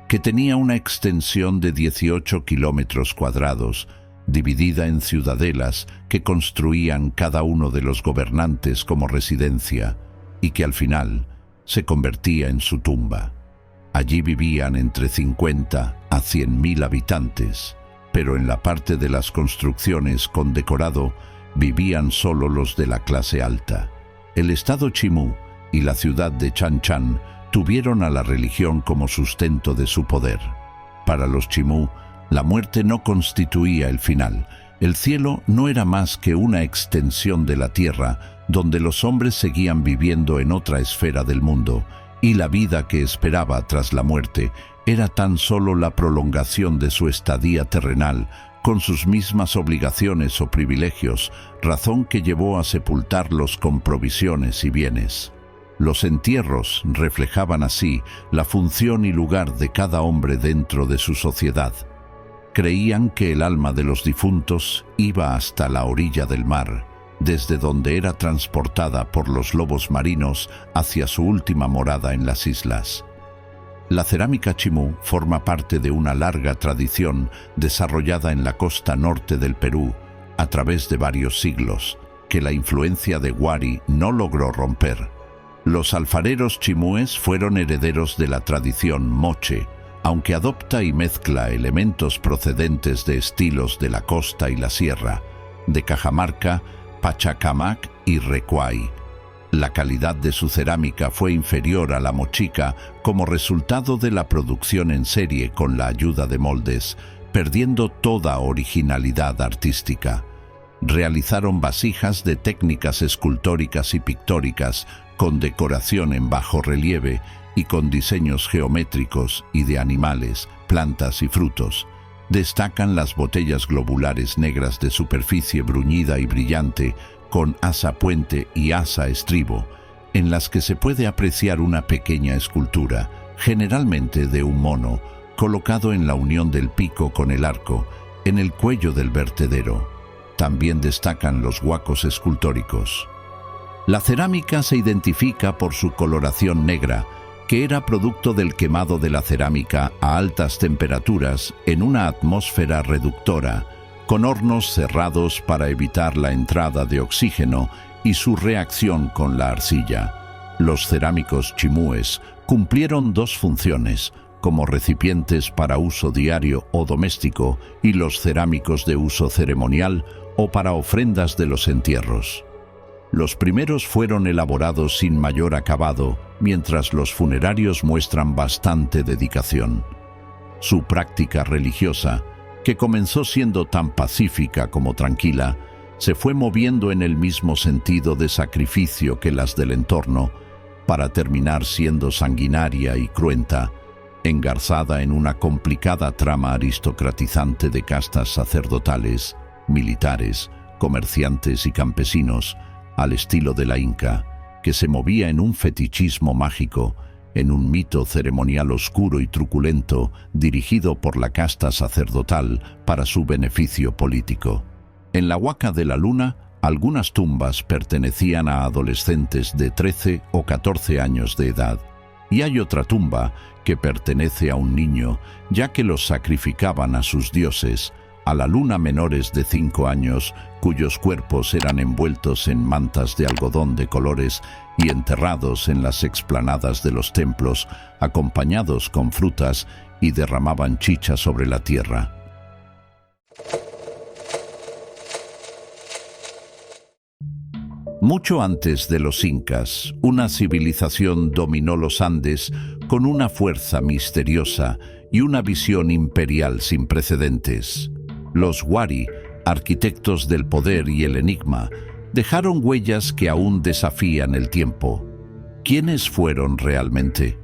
Speaker 1: que tenía una extensión de 18 kilómetros cuadrados, dividida en ciudadelas que construían cada uno de los gobernantes como residencia, y que al final se convertía en su tumba. Allí vivían entre 50 a 100.000 habitantes, pero en la parte de las construcciones con decorado vivían solo los de la clase alta. El estado Chimú y la ciudad de Chan Chan tuvieron a la religión como sustento de su poder. Para los chimú, la muerte no constituía el final. El cielo no era más que una extensión de la tierra, donde los hombres seguían viviendo en otra esfera del mundo, y la vida que esperaba tras la muerte era tan solo la prolongación de su estadía terrenal, con sus mismas obligaciones o privilegios, razón que llevó a sepultarlos con provisiones y bienes. Los entierros reflejaban así la función y lugar de cada hombre dentro de su sociedad. Creían que el alma de los difuntos iba hasta la orilla del mar, desde donde era transportada por los lobos marinos hacia su última morada en las islas. La cerámica chimú forma parte de una larga tradición desarrollada en la costa norte del Perú a través de varios siglos, que la influencia de Wari no logró romper. Los alfareros chimúes fueron herederos de la tradición moche, aunque adopta y mezcla elementos procedentes de estilos de la costa y la sierra, de Cajamarca, Pachacamac y Recuay. La calidad de su cerámica fue inferior a la mochica como resultado de la producción en serie con la ayuda de moldes, perdiendo toda originalidad artística. Realizaron vasijas de técnicas escultóricas y pictóricas con decoración en bajo relieve y con diseños geométricos y de animales, plantas y frutos. Destacan las botellas globulares negras de superficie bruñida y brillante, con asa puente y asa estribo, en las que se puede apreciar una pequeña escultura, generalmente de un mono, colocado en la unión del pico con el arco, en el cuello del vertedero. También destacan los huacos escultóricos. La cerámica se identifica por su coloración negra, que era producto del quemado de la cerámica a altas temperaturas en una atmósfera reductora, con hornos cerrados para evitar la entrada de oxígeno y su reacción con la arcilla. Los cerámicos chimúes cumplieron dos funciones, como recipientes para uso diario o doméstico, y los cerámicos de uso ceremonial o para ofrendas de los entierros. Los primeros fueron elaborados sin mayor acabado, mientras los funerarios muestran bastante dedicación. Su práctica religiosa, que comenzó siendo tan pacífica como tranquila, se fue moviendo en el mismo sentido de sacrificio que las del entorno, para terminar siendo sanguinaria y cruenta, engarzada en una complicada trama aristocratizante de castas sacerdotales, militares, comerciantes y campesinos, al estilo de la Inca, que se movía en un fetichismo mágico, en un mito ceremonial oscuro y truculento dirigido por la casta sacerdotal para su beneficio político. En la Huaca de la Luna, algunas tumbas pertenecían a adolescentes de 13 o 14 años de edad, y hay otra tumba que pertenece a un niño, ya que los sacrificaban a sus dioses, a la luna menores de 5 años, cuyos cuerpos eran envueltos en mantas de algodón de colores y enterrados en las explanadas de los templos, acompañados con frutas, y derramaban chicha sobre la tierra. Mucho antes de los incas, una civilización dominó los Andes con una fuerza misteriosa y una visión imperial sin precedentes. Los Wari, arquitectos del poder y el enigma, dejaron huellas que aún desafían el tiempo. ¿Quiénes fueron realmente?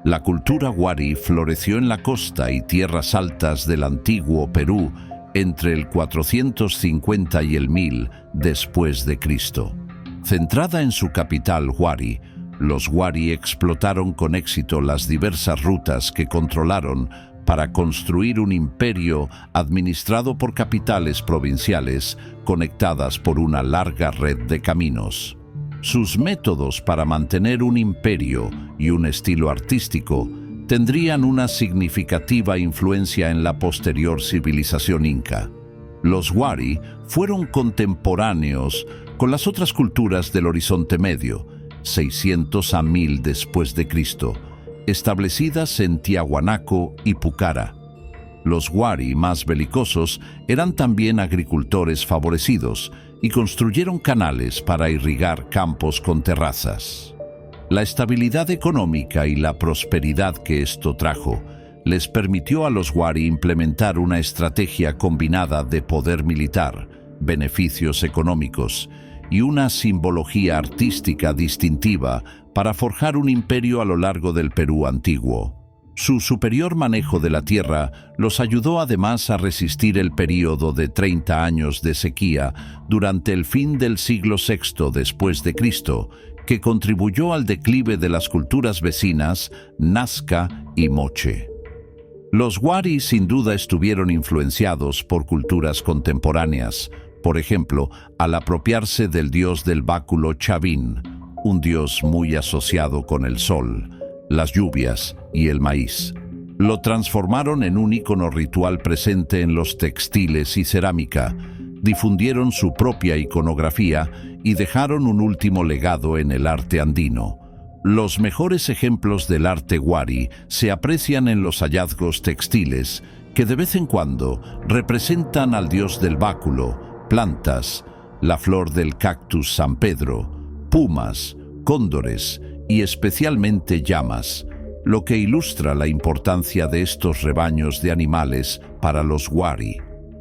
Speaker 1: La cultura Wari floreció en la costa y tierras altas del antiguo Perú entre el 450 y el 1000 después de Cristo. Centrada en su capital Huari, los Wari explotaron con éxito las diversas rutas que controlaron para construir un imperio administrado por capitales provinciales conectadas por una larga red de caminos. Sus métodos para mantener un imperio y un estilo artístico tendrían una significativa influencia en la posterior civilización inca. Los Wari fueron contemporáneos con las otras culturas del Horizonte Medio, 600 a 1000 después de Cristo, establecidas en Tiahuanaco y Pucara. Los Wari más belicosos eran también agricultores favorecidos y construyeron canales para irrigar campos con terrazas. La estabilidad económica y la prosperidad que esto trajo les permitió a los Wari implementar una estrategia combinada de poder militar, beneficios económicos y una simbología artística distintiva para forjar un imperio a lo largo del Perú antiguo. Su superior manejo de la tierra los ayudó además a resistir el período de 30 años de sequía durante el fin del siglo VI después de Cristo, que contribuyó al declive de las culturas vecinas Nazca y Moche. Los Wari sin duda estuvieron influenciados por culturas contemporáneas, por ejemplo, al apropiarse del dios del báculo Chavín, un dios muy asociado con el sol, las lluvias y el maíz. Lo transformaron en un ícono ritual presente en los textiles y cerámica, difundieron su propia iconografía y dejaron un último legado en el arte andino. Los mejores ejemplos del arte Wari se aprecian en los hallazgos textiles que de vez en cuando representan al dios del báculo, plantas, la flor del cactus San Pedro, pumas, cóndores y especialmente llamas, lo que ilustra la importancia de estos rebaños de animales para los Wari.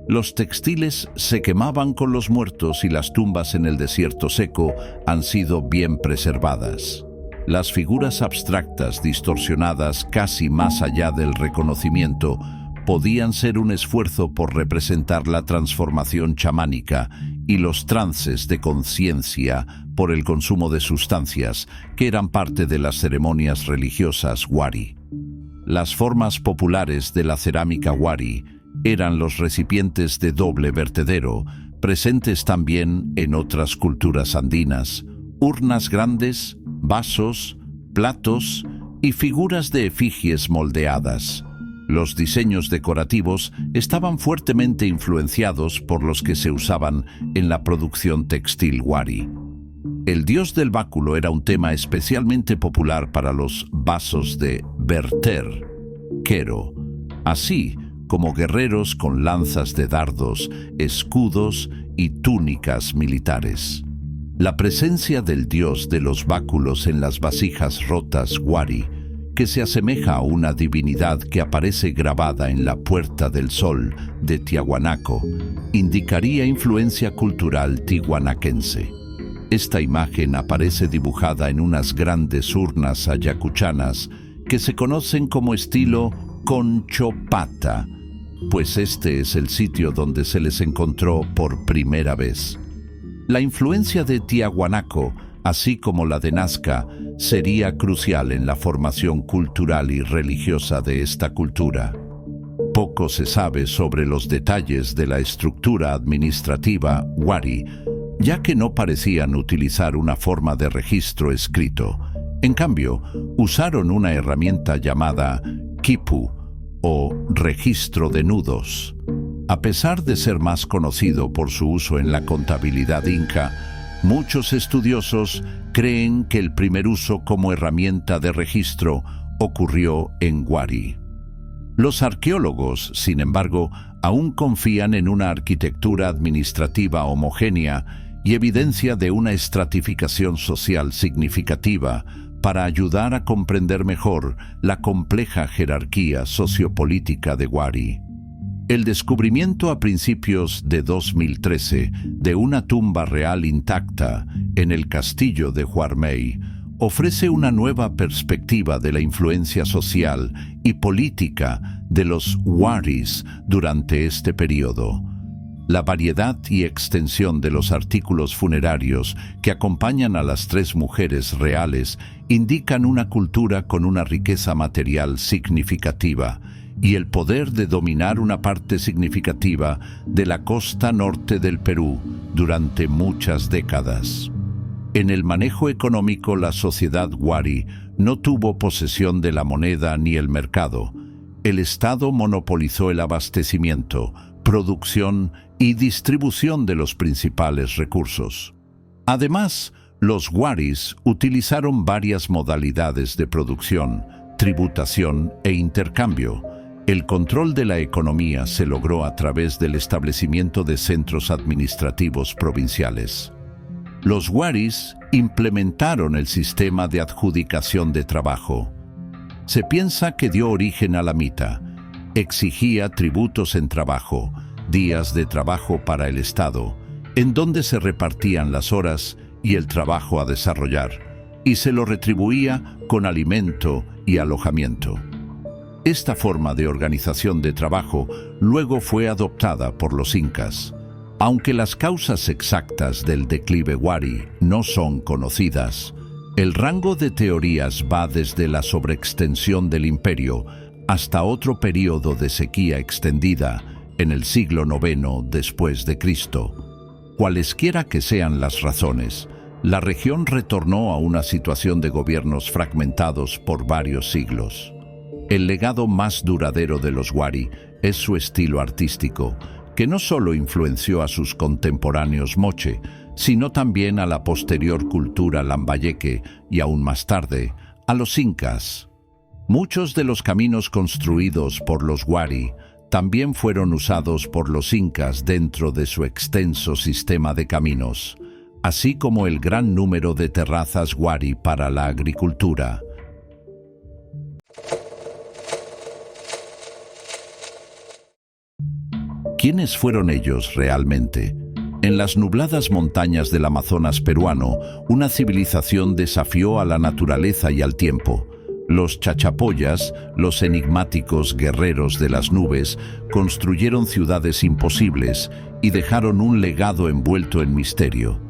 Speaker 1: Los textiles se quemaban con los muertos y las tumbas en el desierto seco han sido bien preservadas. Las figuras abstractas distorsionadas casi más allá del reconocimiento podían ser un esfuerzo por representar la transformación chamánica y los trances de conciencia por el consumo de sustancias que eran parte de las ceremonias religiosas Wari. Las formas populares de la cerámica Wari eran los recipientes de doble vertedero, presentes también en otras culturas andinas, urnas grandes, vasos, platos y figuras de efigies moldeadas. Los diseños decorativos estaban fuertemente influenciados por los que se usaban en la producción textil Wari. El dios del báculo era un tema especialmente popular para los vasos de verter, quero, así como guerreros con lanzas de dardos, escudos y túnicas militares. La presencia del dios de los báculos en las vasijas rotas Wari, que se asemeja a una divinidad que aparece grabada en la Puerta del Sol de Tiahuanaco, indicaría influencia cultural tihuanaquense. Esta imagen aparece dibujada en unas grandes urnas ayacuchanas que se conocen como estilo Conchopata, pues este es el sitio donde se les encontró por primera vez. La influencia de Tiahuanaco, así como la de Nazca, sería crucial en la formación cultural y religiosa de esta cultura. Poco se sabe sobre los detalles de la estructura administrativa Wari, ya que no parecían utilizar una forma de registro escrito. En cambio, usaron una herramienta llamada quipu, o registro de nudos. A pesar de ser más conocido por su uso en la contabilidad inca, muchos estudiosos creen que el primer uso como herramienta de registro ocurrió en Wari. Los arqueólogos, sin embargo, aún confían en una arquitectura administrativa homogénea y evidencia de una estratificación social significativa para ayudar a comprender mejor la compleja jerarquía sociopolítica de Wari. El descubrimiento a principios de 2013 de una tumba real intacta en el castillo de Huarmey ofrece una nueva perspectiva de la influencia social y política de los Waris durante este periodo. La variedad y extensión de los artículos funerarios que acompañan a las tres mujeres reales indican una cultura con una riqueza material significativa y el poder de dominar una parte significativa de la costa norte del Perú durante muchas décadas. En el manejo económico, la sociedad Wari no tuvo posesión de la moneda ni el mercado. El Estado monopolizó el abastecimiento, producción y distribución de los principales recursos. Además, los Waris utilizaron varias modalidades de producción, tributación e intercambio. El control de la economía se logró a través del establecimiento de centros administrativos provinciales. Los waris implementaron el sistema de adjudicación de trabajo. Se piensa que dio origen a la mita. Exigía tributos en trabajo, días de trabajo para el Estado, en donde se repartían las horas y el trabajo a desarrollar, y se lo retribuía con alimento y alojamiento. Esta forma de organización de trabajo luego fue adoptada por los incas. Aunque las causas exactas del declive wari no son conocidas, el rango de teorías va desde la sobreextensión del imperio hasta otro período de sequía extendida en el siglo IX después de Cristo. Cualesquiera que sean las razones, la región retornó a una situación de gobiernos fragmentados por varios siglos. El legado más duradero de los wari es su estilo artístico, que no solo influenció a sus contemporáneos moche, sino también a la posterior cultura lambayeque y aún más tarde, a los incas. Muchos de los caminos construidos por los wari también fueron usados por los incas dentro de su extenso sistema de caminos, así como el gran número de terrazas wari para la agricultura. ¿Quiénes fueron ellos realmente? En las nubladas montañas del Amazonas peruano, una civilización desafió a la naturaleza y al tiempo. Los chachapoyas, los enigmáticos guerreros de las nubes, construyeron ciudades imposibles y dejaron un legado envuelto en misterio.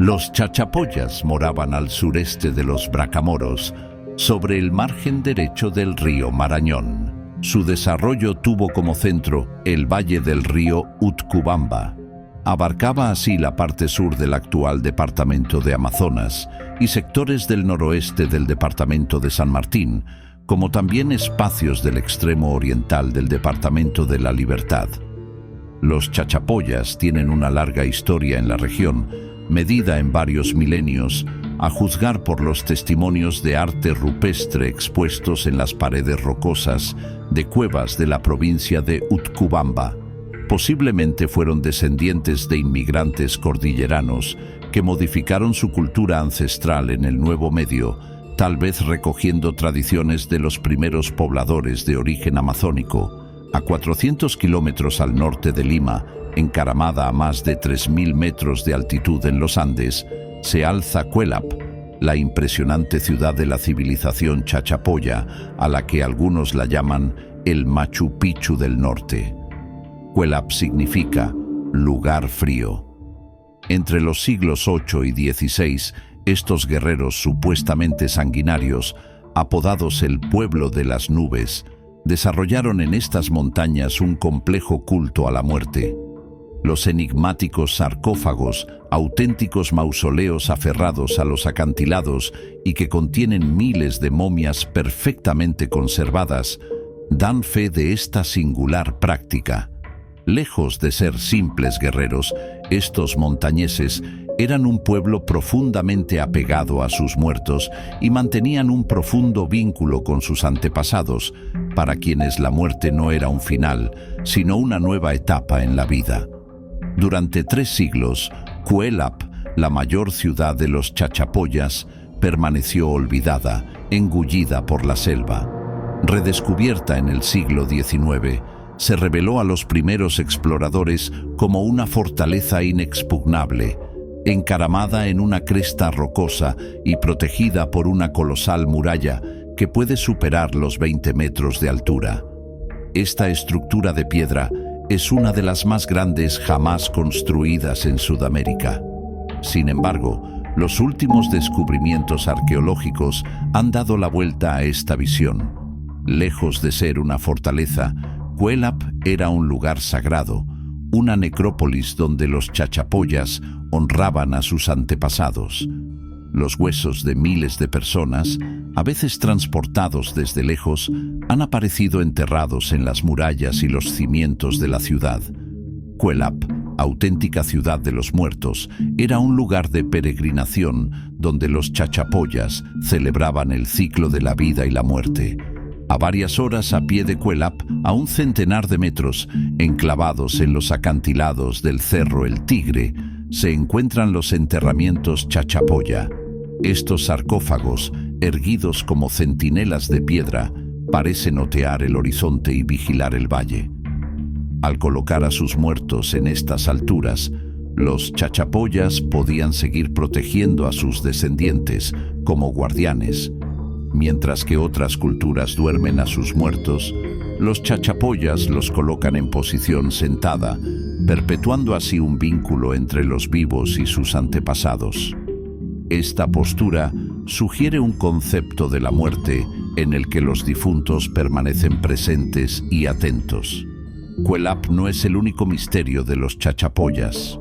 Speaker 1: Los chachapoyas moraban al sureste de los Bracamoros, sobre el margen derecho del río Marañón. Su desarrollo tuvo como centro el valle del río Utcubamba. Abarcaba así la parte sur del actual departamento de Amazonas y sectores del noroeste del departamento de San Martín, como también espacios del extremo oriental del departamento de La Libertad. Los chachapoyas tienen una larga historia en la región, medida en varios milenios, a juzgar por los testimonios de arte rupestre expuestos en las paredes rocosas de cuevas de la provincia de Utcubamba. Posiblemente fueron descendientes de inmigrantes cordilleranos que modificaron su cultura ancestral en el Nuevo Medio, tal vez recogiendo tradiciones de los primeros pobladores de origen amazónico. A 400 kilómetros al norte de Lima, encaramada a más de 3.000 metros de altitud en los Andes, se alza Cuelap, la impresionante ciudad de la civilización chachapoya, a la que algunos la llaman el Machu Picchu del norte. Cuelap significa lugar frío. Entre los siglos VIII y XVI, estos guerreros supuestamente sanguinarios, apodados el pueblo de las nubes, desarrollaron en estas montañas un complejo culto a la muerte. Los enigmáticos sarcófagos, auténticos mausoleos aferrados a los acantilados y que contienen miles de momias perfectamente conservadas, dan fe de esta singular práctica. Lejos de ser simples guerreros, estos montañeses eran un pueblo profundamente apegado a sus muertos y mantenían un profundo vínculo con sus antepasados, para quienes la muerte no era un final, sino una nueva etapa en la vida. Durante 3 siglos, Cuelap, la mayor ciudad de los chachapoyas, permaneció olvidada, engullida por la selva. Redescubierta en el siglo XIX, se reveló a los primeros exploradores como una fortaleza inexpugnable, encaramada en una cresta rocosa y protegida por una colosal muralla que puede superar los 20 metros de altura. Esta estructura de piedra es una de las más grandes jamás construidas en Sudamérica. Sin embargo, los últimos descubrimientos arqueológicos han dado la vuelta a esta visión. Lejos de ser una fortaleza, Cuelap era un lugar sagrado, una necrópolis donde los chachapoyas honraban a sus antepasados. Los huesos de miles de personas, a veces transportados desde lejos, han aparecido enterrados en las murallas y los cimientos de la ciudad. Cuelap auténtica ciudad de los muertos, era un lugar de peregrinación donde los chachapoyas celebraban el ciclo de la vida y la muerte. A varias horas a pie de Cuelap, a un centenar de metros, enclavados en los acantilados del Cerro El Tigre, se encuentran los enterramientos chachapoya. Estos sarcófagos, erguidos como centinelas de piedra, parecen otear el horizonte y vigilar el valle. Al colocar a sus muertos en estas alturas, los chachapoyas podían seguir protegiendo a sus descendientes como guardianes. Mientras que otras culturas duermen a sus muertos, los chachapoyas los colocan en posición sentada, perpetuando así un vínculo entre los vivos y sus antepasados. Esta postura sugiere un concepto de la muerte en el que los difuntos permanecen presentes y atentos. Cuelap no es el único misterio de los chachapoyas.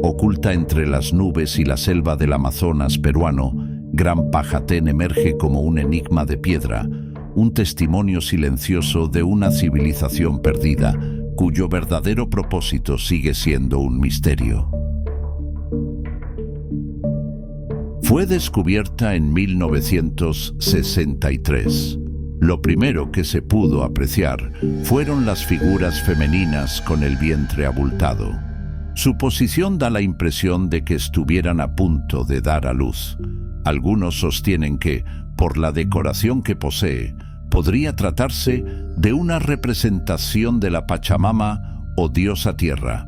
Speaker 1: Oculta entre las nubes y la selva del Amazonas peruano, Gran Pajatén emerge como un enigma de piedra, un testimonio silencioso de una civilización perdida, cuyo verdadero propósito sigue siendo un misterio. Fue descubierta en 1963. Lo primero que se pudo apreciar fueron las figuras femeninas con el vientre abultado. Su posición da la impresión de que estuvieran a punto de dar a luz. Algunos sostienen que, por la decoración que posee, podría tratarse de una representación de la Pachamama o diosa tierra.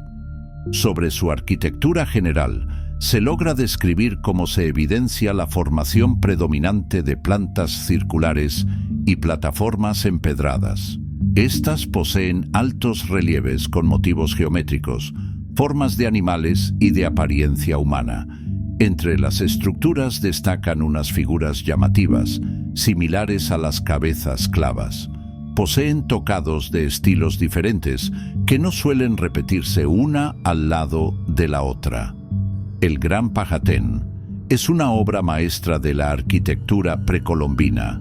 Speaker 1: Sobre su arquitectura general, se logra describir cómo se evidencia la formación predominante de plantas circulares y plataformas empedradas. Estas poseen altos relieves con motivos geométricos, formas de animales y de apariencia humana. Entre las estructuras destacan unas figuras llamativas, similares a las cabezas clavas. Poseen tocados de estilos diferentes que no suelen repetirse una al lado de la otra. El Gran Pajatén es una obra maestra de la arquitectura precolombina.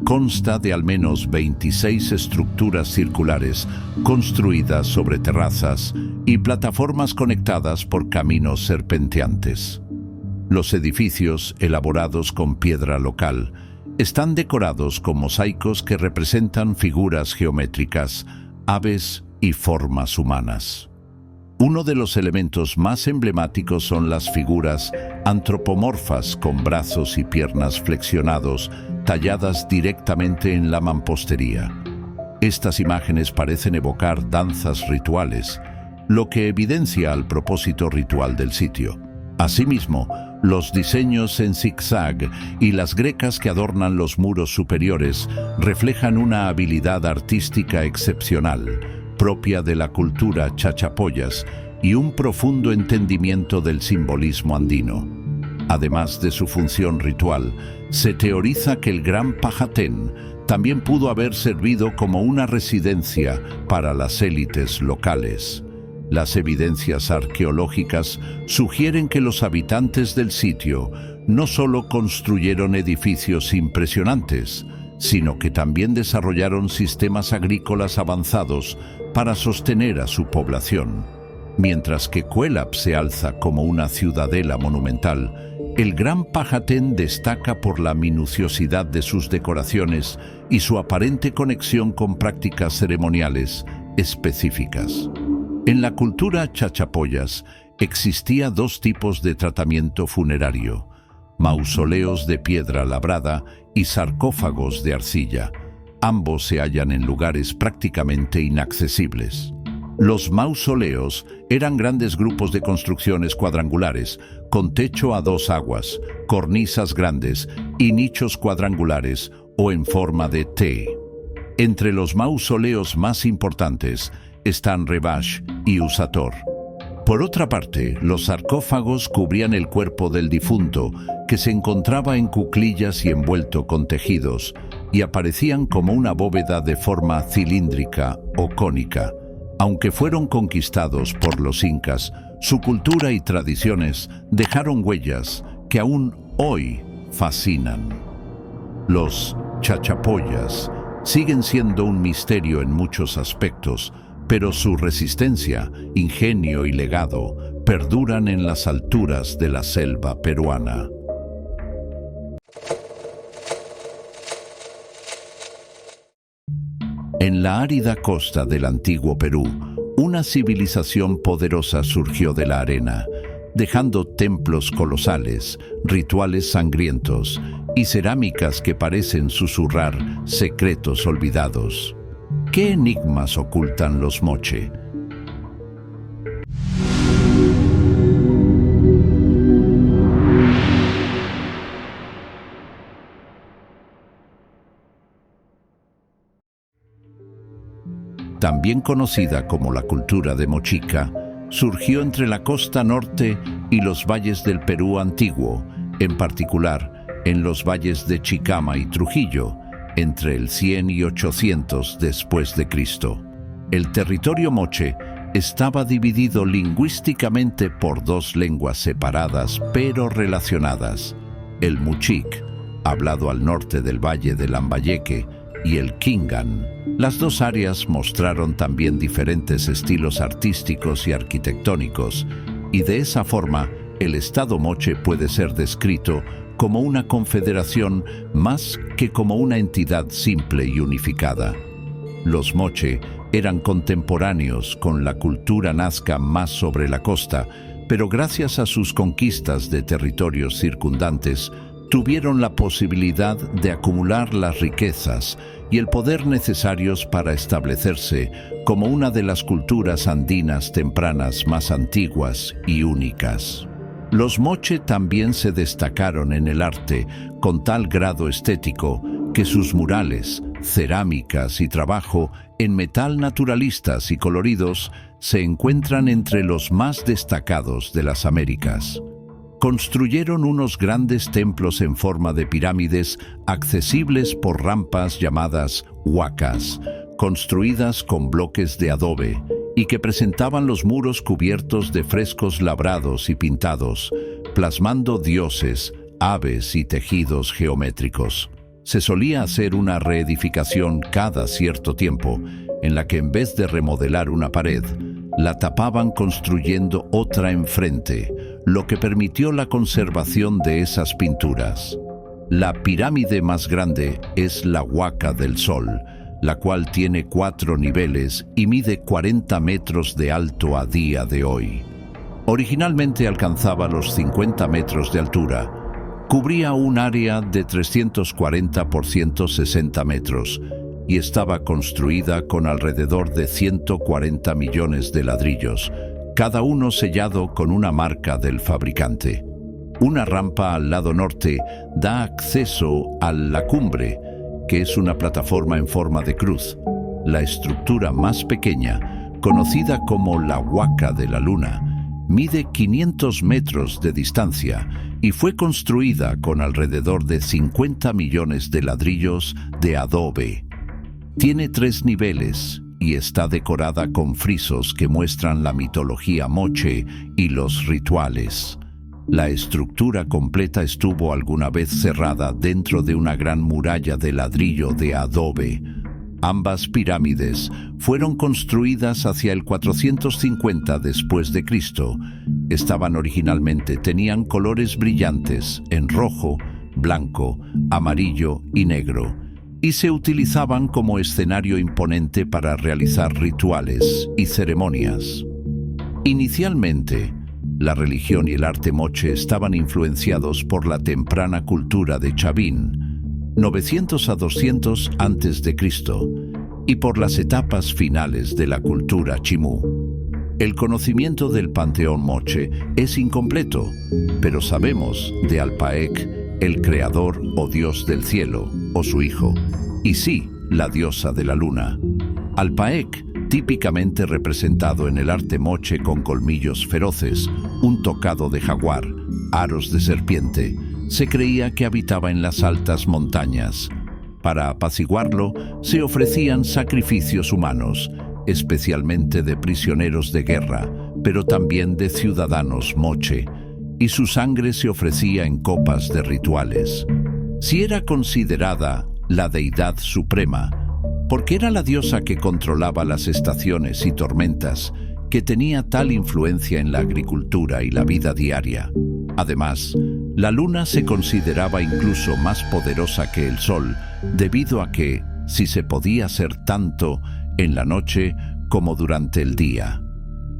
Speaker 1: Consta de al menos 26 estructuras circulares construidas sobre terrazas y plataformas conectadas por caminos serpenteantes. Los edificios, elaborados con piedra local, están decorados con mosaicos que representan figuras geométricas, aves y formas humanas. Uno de los elementos más emblemáticos son las figuras antropomorfas con brazos y piernas flexionados, talladas directamente en la mampostería. Estas imágenes parecen evocar danzas rituales, lo que evidencia el propósito ritual del sitio. Asimismo, los diseños en zigzag y las grecas que adornan los muros superiores reflejan una habilidad artística excepcional, propia de la cultura chachapoyas y un profundo entendimiento del simbolismo andino. Además de su función ritual, se teoriza que el Gran Pajatén también pudo haber servido como una residencia para las élites locales. Las evidencias arqueológicas sugieren que los habitantes del sitio no solo construyeron edificios impresionantes, sino que también desarrollaron sistemas agrícolas avanzados para sostener a su población. Mientras que Cuelap se alza como una ciudadela monumental, el Gran Pajatén destaca por la minuciosidad de sus decoraciones y su aparente conexión con prácticas ceremoniales específicas. En la cultura chachapoyas existía dos tipos de tratamiento funerario: mausoleos de piedra labrada y sarcófagos de arcilla. Ambos se hallan en lugares prácticamente inaccesibles. Los mausoleos eran grandes grupos de construcciones cuadrangulares, con techo a dos aguas, cornisas grandes y nichos cuadrangulares o en forma de T. Entre los mausoleos más importantes están Rebash y Usator. Por otra parte, los sarcófagos cubrían el cuerpo del difunto, que se encontraba en cuclillas y envuelto con tejidos, y aparecían como una bóveda de forma cilíndrica o cónica. Aunque fueron conquistados por los incas, su cultura y tradiciones dejaron huellas que aún hoy fascinan. Los chachapoyas siguen siendo un misterio en muchos aspectos, pero su resistencia, ingenio y legado perduran en las alturas de la selva peruana. En la árida costa del antiguo Perú, una civilización poderosa surgió de la arena, dejando templos colosales, rituales sangrientos y cerámicas que parecen susurrar secretos olvidados. ¿Qué enigmas ocultan los moche? También conocida como la cultura de Mochica, surgió entre la costa norte y los valles del Perú antiguo, en particular en los valles de Chicama y Trujillo, entre el 100 y 800 después de Cristo. El territorio moche estaba dividido lingüísticamente por dos lenguas separadas pero relacionadas: el muchic, hablado al norte del valle de Lambayeque, y el Kingan. Las dos áreas mostraron también diferentes estilos artísticos y arquitectónicos, y de esa forma el Estado moche puede ser descrito como una confederación más que como una entidad simple y unificada. Los moche eran contemporáneos con la cultura nazca más sobre la costa, pero gracias a sus conquistas de territorios circundantes, tuvieron la posibilidad de acumular las riquezas y el poder necesarios para establecerse como una de las culturas andinas tempranas más antiguas y únicas. Los moche también se destacaron en el arte con tal grado estético que sus murales, cerámicas y trabajo en metal naturalistas y coloridos se encuentran entre los más destacados de las Américas. Construyeron unos grandes templos en forma de pirámides accesibles por rampas llamadas huacas, construidas con bloques de adobe, y que presentaban los muros cubiertos de frescos labrados y pintados, plasmando dioses, aves y tejidos geométricos. Se solía hacer una reedificación cada cierto tiempo, en la que en vez de remodelar una pared, la tapaban construyendo otra enfrente, lo que permitió la conservación de esas pinturas. La pirámide más grande es la Huaca del Sol, la cual tiene 4 niveles y mide 40 metros de alto a día de hoy. Originalmente alcanzaba los 50 metros de altura. Cubría un área de 340 por 160 metros y estaba construida con alrededor de 140 millones de ladrillos, cada uno sellado con una marca del fabricante. Una rampa al lado norte da acceso a la cumbre, que es una plataforma en forma de cruz, la estructura más pequeña, conocida como la Huaca de la Luna. Mide 500 metros de distancia y fue construida con alrededor de 50 millones de ladrillos de adobe. Tiene 3 niveles y está decorada con frisos que muestran la mitología moche y los rituales. La estructura completa estuvo alguna vez cerrada dentro de una gran muralla de ladrillo de adobe. Ambas pirámides fueron construidas hacia el 450 después de Cristo. Tenían colores brillantes en rojo, blanco, amarillo y negro, y se utilizaban como escenario imponente para realizar rituales y ceremonias. Inicialmente, la religión y el arte moche estaban influenciados por la temprana cultura de Chavín, 900 a 200 a.C., y por las etapas finales de la cultura chimú. El conocimiento del panteón moche es incompleto, pero sabemos de Alpaek, el creador o dios del cielo, o su hijo, y sí, la diosa de la luna. Alpaek, típicamente representado en el arte moche con colmillos feroces, un tocado de jaguar, aros de serpiente, se creía que habitaba en las altas montañas. Para apaciguarlo, se ofrecían sacrificios humanos, especialmente de prisioneros de guerra, pero también de ciudadanos moche, y su sangre se ofrecía en copas de rituales. Si era considerada la deidad suprema, porque era la diosa que controlaba las estaciones y tormentas, que tenía tal influencia en la agricultura y la vida diaria. Además, la luna se consideraba incluso más poderosa que el sol, debido a que, si se podía hacer tanto en la noche como durante el día.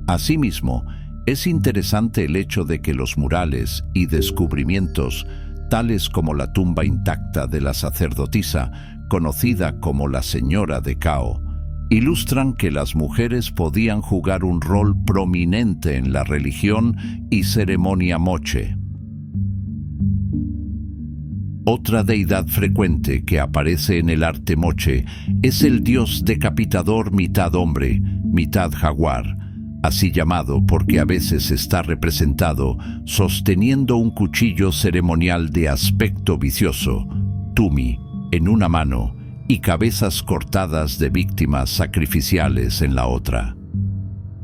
Speaker 1: Asimismo, es interesante el hecho de que los murales y descubrimientos, tales como la tumba intacta de la sacerdotisa, conocida como la Señora de Cao, ilustran que las mujeres podían jugar un rol prominente en la religión y ceremonia moche. Otra deidad frecuente que aparece en el arte moche es el dios decapitador mitad hombre, mitad jaguar, así llamado porque a veces está representado sosteniendo un cuchillo ceremonial de aspecto vicioso, tumi, en una mano, y cabezas cortadas de víctimas sacrificiales en la otra.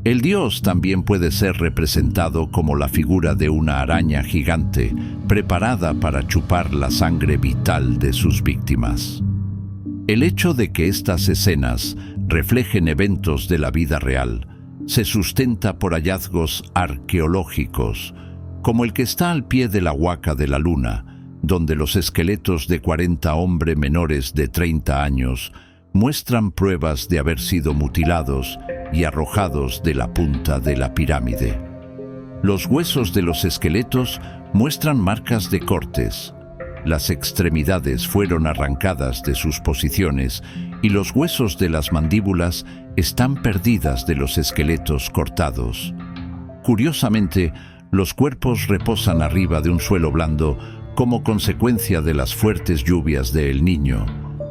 Speaker 1: El dios también puede ser representado como la figura de una araña gigante preparada para chupar la sangre vital de sus víctimas. El hecho de que estas escenas reflejen eventos de la vida real se sustenta por hallazgos arqueológicos, como el que está al pie de la Huaca de la Luna, donde los esqueletos de 40 hombres menores de 30 años muestran pruebas de haber sido mutilados y arrojados de la punta de la pirámide. Los huesos de los esqueletos muestran marcas de cortes. Las extremidades fueron arrancadas de sus posiciones y los huesos de las mandíbulas están perdidas de los esqueletos cortados. Curiosamente, los cuerpos reposan arriba de un suelo blando como consecuencia de las fuertes lluvias de El Niño,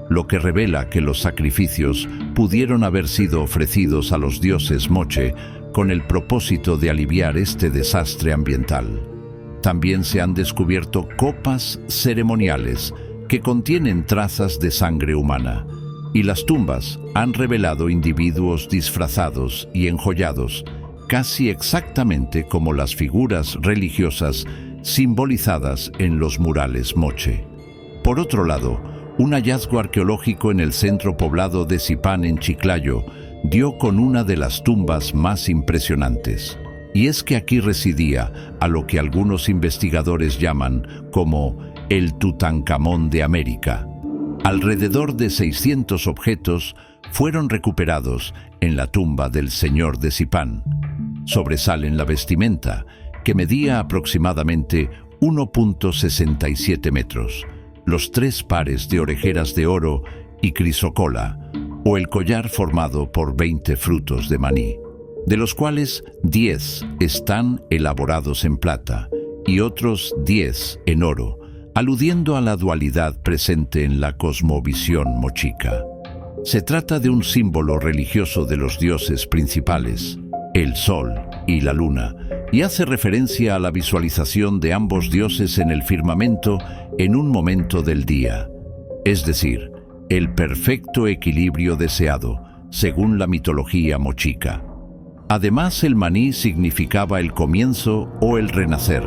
Speaker 1: lo que revela que los sacrificios pudieron haber sido ofrecidos a los dioses moche con el propósito de aliviar este desastre ambiental. También se han descubierto copas ceremoniales que contienen trazas de sangre humana, y las tumbas han revelado individuos disfrazados y enjollados, casi exactamente como las figuras religiosas simbolizadas en los murales moche. Por otro lado, un hallazgo arqueológico en el centro poblado de Zipán en Chiclayo dio con una de las tumbas más impresionantes. Y es que aquí residía a lo que algunos investigadores llaman como el Tutankamón de América. Alrededor de 600 objetos fueron recuperados en la tumba del señor de Zipán. Sobresalen la vestimenta, que medía aproximadamente 1.67 metros, los 3 pares de orejeras de oro y crisocola, o el collar formado por 20 frutos de maní, de los cuales 10 están elaborados en plata y otros 10 en oro, aludiendo a la dualidad presente en la cosmovisión mochica. Se trata de un símbolo religioso de los dioses principales, el sol y la luna, y hace referencia a la visualización de ambos dioses en el firmamento en un momento del día, es decir, el perfecto equilibrio deseado, según la mitología mochica. Además, el maní significaba el comienzo o el renacer.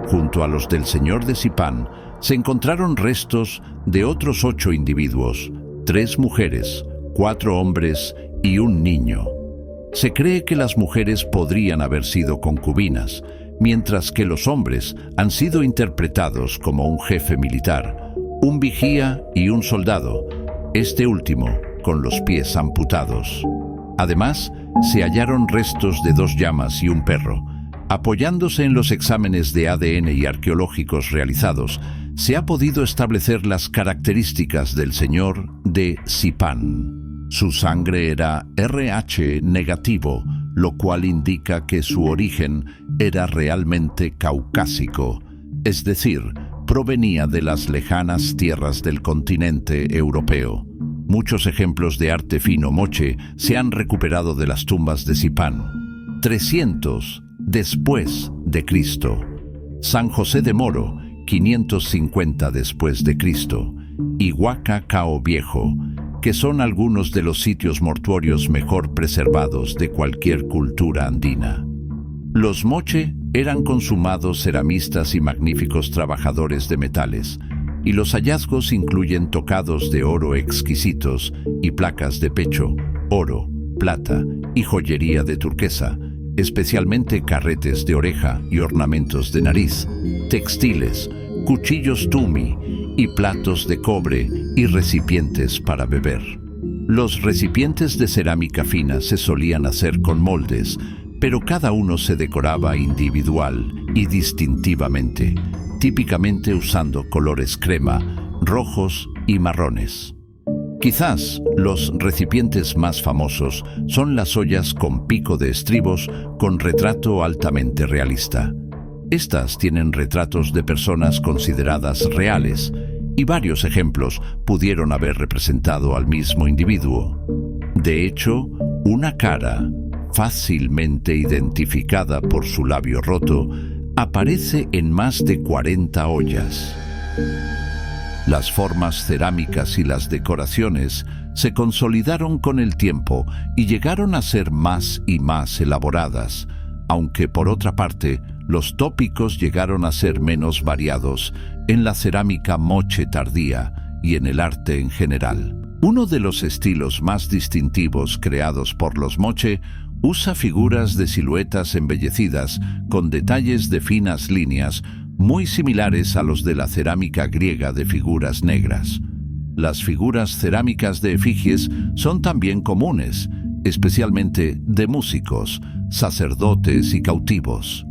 Speaker 1: Junto a los del señor de Zipán se encontraron restos de otros 8 individuos, 3 mujeres, 4 hombres y un niño. Se cree que las mujeres podrían haber sido concubinas, mientras que los hombres han sido interpretados como un jefe militar, un vigía y un soldado, este último con los pies amputados. Además, se hallaron restos de 2 llamas y un perro. Apoyándose en los exámenes de ADN y arqueológicos realizados, se ha podido establecer las características del señor de Zipán. Su sangre era RH negativo, lo cual indica que su origen era realmente caucásico, es decir, provenía de las lejanas tierras del continente europeo. Muchos ejemplos de arte fino moche se han recuperado de las tumbas de Zipán. 300 después de Cristo. San José de Moro, 550 después de Cristo. Y Huaca Cao Viejo, que son algunos de los sitios mortuorios mejor preservados de cualquier cultura andina. Los moche eran consumados ceramistas y magníficos trabajadores de metales. y los hallazgos incluyen tocados de oro exquisitos y placas de pecho, oro, plata y joyería de turquesa, especialmente carretes de oreja y ornamentos de nariz, textiles, cuchillos tumi y platos de cobre y recipientes para beber. Los recipientes de cerámica fina se solían hacer con moldes, pero cada uno se decoraba individual y distintivamente, típicamente usando colores crema, rojos y marrones. Quizás los recipientes más famosos son las ollas con pico de estribos con retrato altamente realista. Estas tienen retratos de personas consideradas reales, y varios ejemplos pudieron haber representado al mismo individuo. De hecho, una cara, fácilmente identificada por su labio roto, aparece en más de 40 ollas. Las formas cerámicas y las decoraciones se consolidaron con el tiempo y llegaron a ser más y más elaboradas, aunque por otra parte, los tópicos llegaron a ser menos variados en la cerámica moche tardía y en el arte en general. Uno de los estilos más distintivos creados por los moche usa figuras de siluetas embellecidas con detalles de finas líneas muy similares a los de la cerámica griega de figuras negras. Las figuras cerámicas de efigies son también comunes, especialmente de músicos, sacerdotes y cautivos.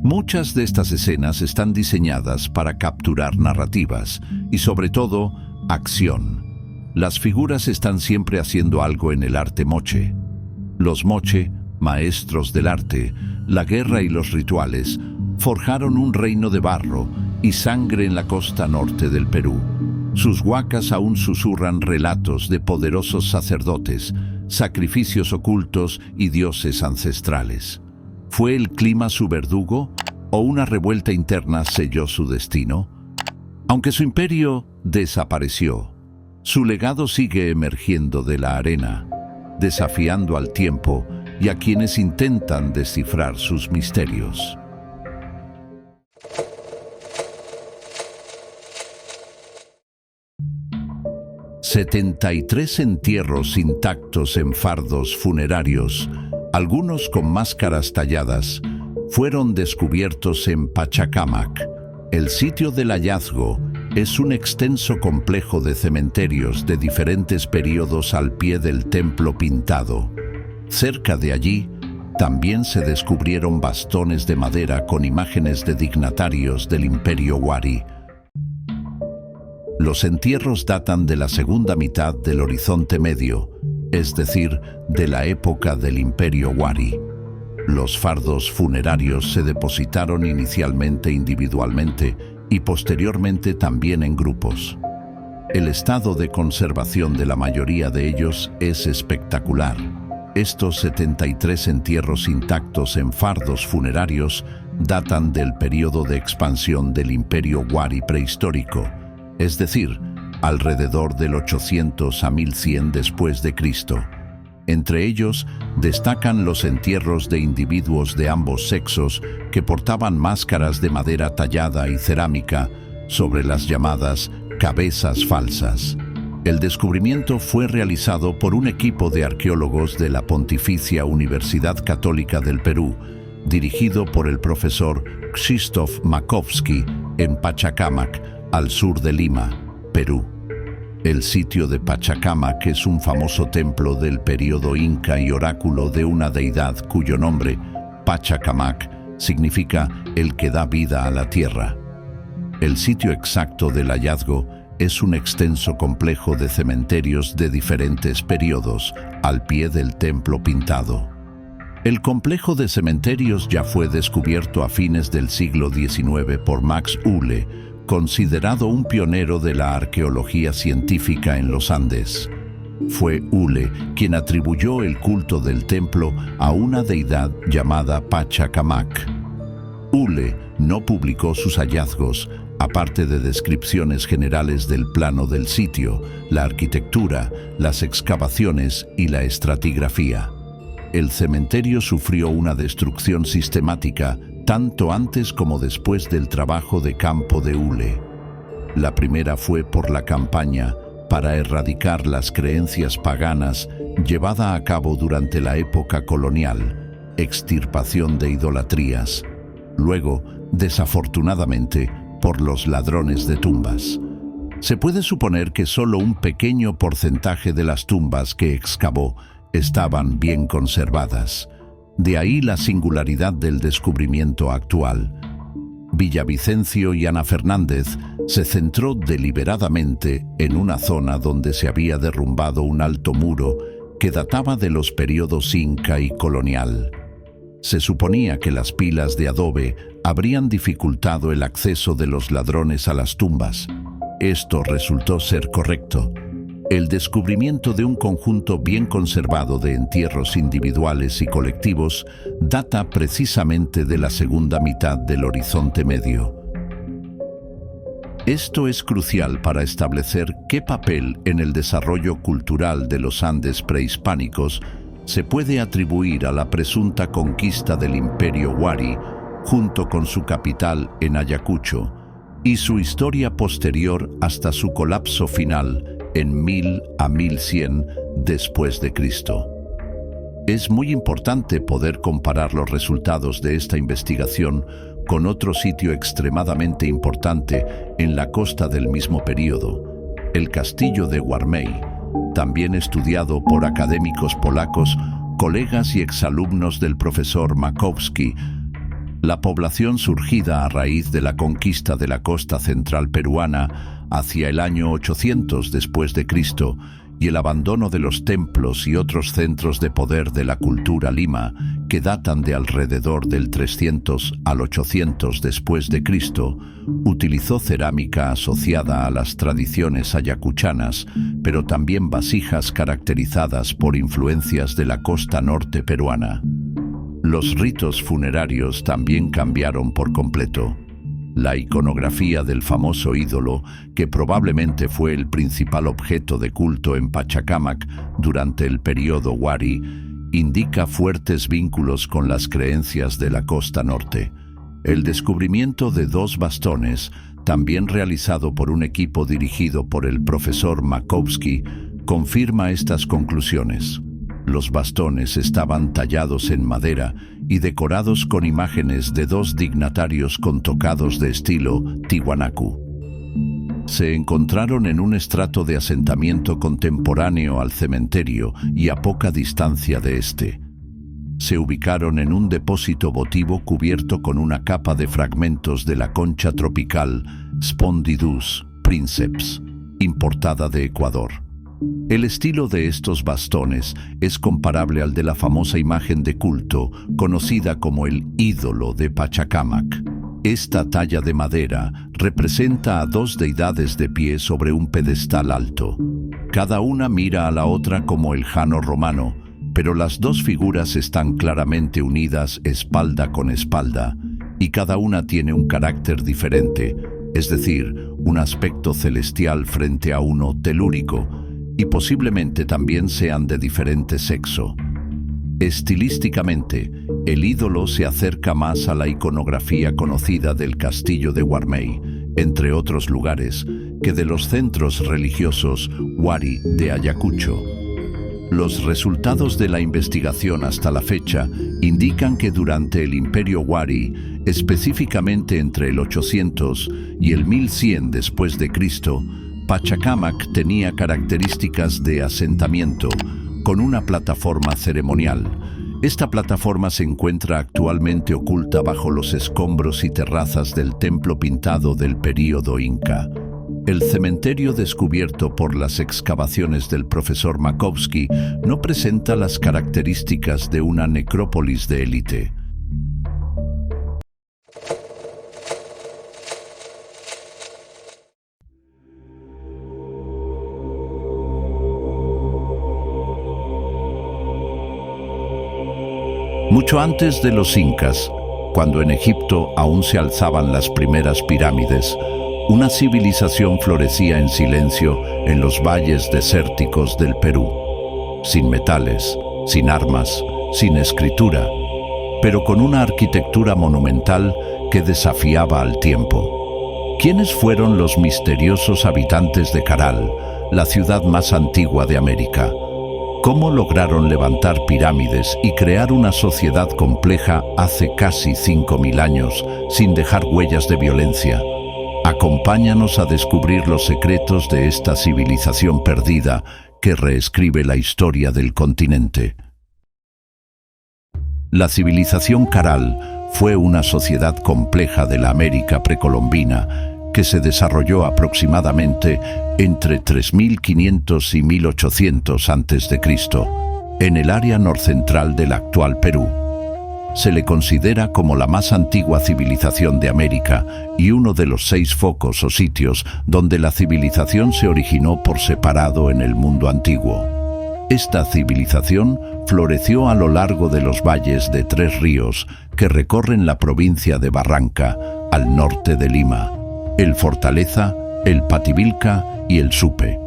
Speaker 1: Muchas de estas escenas están diseñadas para capturar narrativas y, sobre todo, acción. Las figuras están siempre haciendo algo en el arte moche. Los moche, maestros del arte, la guerra y los rituales, forjaron un reino de barro y sangre en la costa norte del Perú. Sus huacas aún susurran relatos de poderosos sacerdotes, sacrificios ocultos y dioses ancestrales. ¿Fue el clima su verdugo o una revuelta interna selló su destino? Aunque su imperio desapareció, su legado sigue emergiendo de la arena, desafiando al tiempo y a quienes intentan descifrar sus misterios. «73 entierros intactos en fardos funerarios, algunos con máscaras talladas, fueron descubiertos en Pachacámac. El sitio del hallazgo es un extenso complejo de cementerios de diferentes periodos al pie del templo pintado. Cerca de allí, también se descubrieron bastones de madera con imágenes de dignatarios del Imperio Wari. Los entierros datan de la segunda mitad del Horizonte Medio, es decir, de la época del Imperio Wari. Los fardos funerarios se depositaron inicialmente individualmente y posteriormente también en grupos. El estado de conservación de la mayoría de ellos es espectacular. Estos 73 entierros intactos en fardos funerarios datan del periodo de expansión del Imperio Wari prehistórico, es decir, alrededor del 800 a 1100 después de Cristo. Entre ellos destacan los entierros de individuos de ambos sexos que portaban máscaras de madera tallada y cerámica sobre las llamadas cabezas falsas. El descubrimiento fue realizado por un equipo de arqueólogos de la Pontificia Universidad Católica del Perú, dirigido por el profesor Krzysztof Makowski en Pachacámac, al sur de Lima, Perú. El sitio de Pachacámac es un famoso templo del período inca y oráculo de una deidad cuyo nombre, Pachacamac, significa el que da vida a la tierra. El sitio exacto del hallazgo es un extenso complejo de cementerios de diferentes periodos al pie del templo pintado. El complejo de cementerios ya fue descubierto a fines del siglo XIX por Max Uhle, considerado un pionero de la arqueología científica en los Andes. Fue Uhle quien atribuyó el culto del templo a una deidad llamada Pachacamac. Uhle no publicó sus hallazgos, aparte de descripciones generales del plano del sitio, la arquitectura, las excavaciones y la estratigrafía. El cementerio sufrió una destrucción sistemática tanto antes como después del trabajo de campo de Uhle. La primera fue por la campaña para erradicar las creencias paganas llevada a cabo durante la época colonial, extirpación de idolatrías. Luego, desafortunadamente, por los ladrones de tumbas. Se puede suponer que solo un pequeño porcentaje de las tumbas que excavó estaban bien conservadas. De ahí la singularidad del descubrimiento actual. Villavicencio y Ana Fernández se centró deliberadamente en una zona donde se había derrumbado un alto muro que databa de los periodos Inca y colonial. Se suponía que las pilas de adobe habrían dificultado el acceso de los ladrones a las tumbas. Esto resultó ser correcto. El descubrimiento de un conjunto bien conservado de entierros individuales y colectivos data precisamente de la segunda mitad del Horizonte Medio. Esto es crucial para establecer qué papel en el desarrollo cultural de los Andes prehispánicos se puede atribuir a la presunta conquista del Imperio Wari, junto con su capital en Ayacucho, y su historia posterior hasta su colapso final en 1000 a 1100 después de Cristo. Es muy importante poder comparar los resultados de esta investigación con otro sitio extremadamente importante en la costa del mismo período, el castillo de Warmey, también estudiado por académicos polacos, colegas y exalumnos del profesor Makowski. La población surgida a raíz de la conquista de la costa central peruana hacia el año 800 después de Cristo y el abandono de los templos y otros centros de poder de la cultura lima, que datan de alrededor del 300 al 800 después de Cristo, utilizó cerámica asociada a las tradiciones ayacuchanas, pero también vasijas caracterizadas por influencias de la costa norte peruana. Los ritos funerarios también cambiaron por completo. La iconografía del famoso ídolo, que probablemente fue el principal objeto de culto en Pachacámac durante el período Wari, indica fuertes vínculos con las creencias de la costa norte. El descubrimiento de 2 bastones, también realizado por un equipo dirigido por el profesor Makowski, confirma estas conclusiones. Los bastones estaban tallados en madera y decorados con imágenes de 2 dignatarios con tocados de estilo tiwanaku. Se encontraron en un estrato de asentamiento contemporáneo al cementerio y a poca distancia de este. Se ubicaron en un depósito votivo cubierto con una capa de fragmentos de la concha tropical Spondylus princeps, importada de Ecuador. El estilo de estos bastones es comparable al de la famosa imagen de culto conocida como el ídolo de Pachacámac. Esta talla de madera representa a 2 deidades de pie sobre un pedestal alto. Cada una mira a la otra como el Jano romano, pero las 2 figuras están claramente unidas espalda con espalda, y cada una tiene un carácter diferente, es decir, un aspecto celestial frente a uno telúrico, y posiblemente también sean de diferente sexo. Estilísticamente, el ídolo se acerca más a la iconografía conocida del castillo de Warmey, entre otros lugares, que de los centros religiosos Wari de Ayacucho. Los resultados de la investigación hasta la fecha indican que durante el Imperio Wari, específicamente entre el 800 y el 1100 después de Cristo, Pachacámac tenía características de asentamiento, con una plataforma ceremonial. Esta plataforma se encuentra actualmente oculta bajo los escombros y terrazas del templo pintado del período Inca. El cementerio descubierto por las excavaciones del profesor Makowski no presenta las características de una necrópolis de élite. Mucho antes de los incas, cuando en Egipto aún se alzaban las primeras pirámides, una civilización florecía en silencio en los valles desérticos del Perú, sin metales, sin armas, sin escritura, pero con una arquitectura monumental que desafiaba al tiempo. ¿Quiénes fueron los misteriosos habitantes de Caral, la ciudad más antigua de América? ¿Cómo lograron levantar pirámides y crear una sociedad compleja hace casi 5.000 años sin dejar huellas de violencia? Acompáñanos a descubrir los secretos de esta civilización perdida que reescribe la historia del continente. La civilización Caral fue una sociedad compleja de la América precolombina que se desarrolló aproximadamente entre 3500 y 1800 a.C., en el área norcentral del actual Perú. Se le considera como la más antigua civilización de América y uno de los 6 focos o sitios donde la civilización se originó por separado en el mundo antiguo. Esta civilización floreció a lo largo de los valles de 3 ríos que recorren la provincia de Barranca, al norte de Lima: el Fortaleza, el Pativilca y el Supe.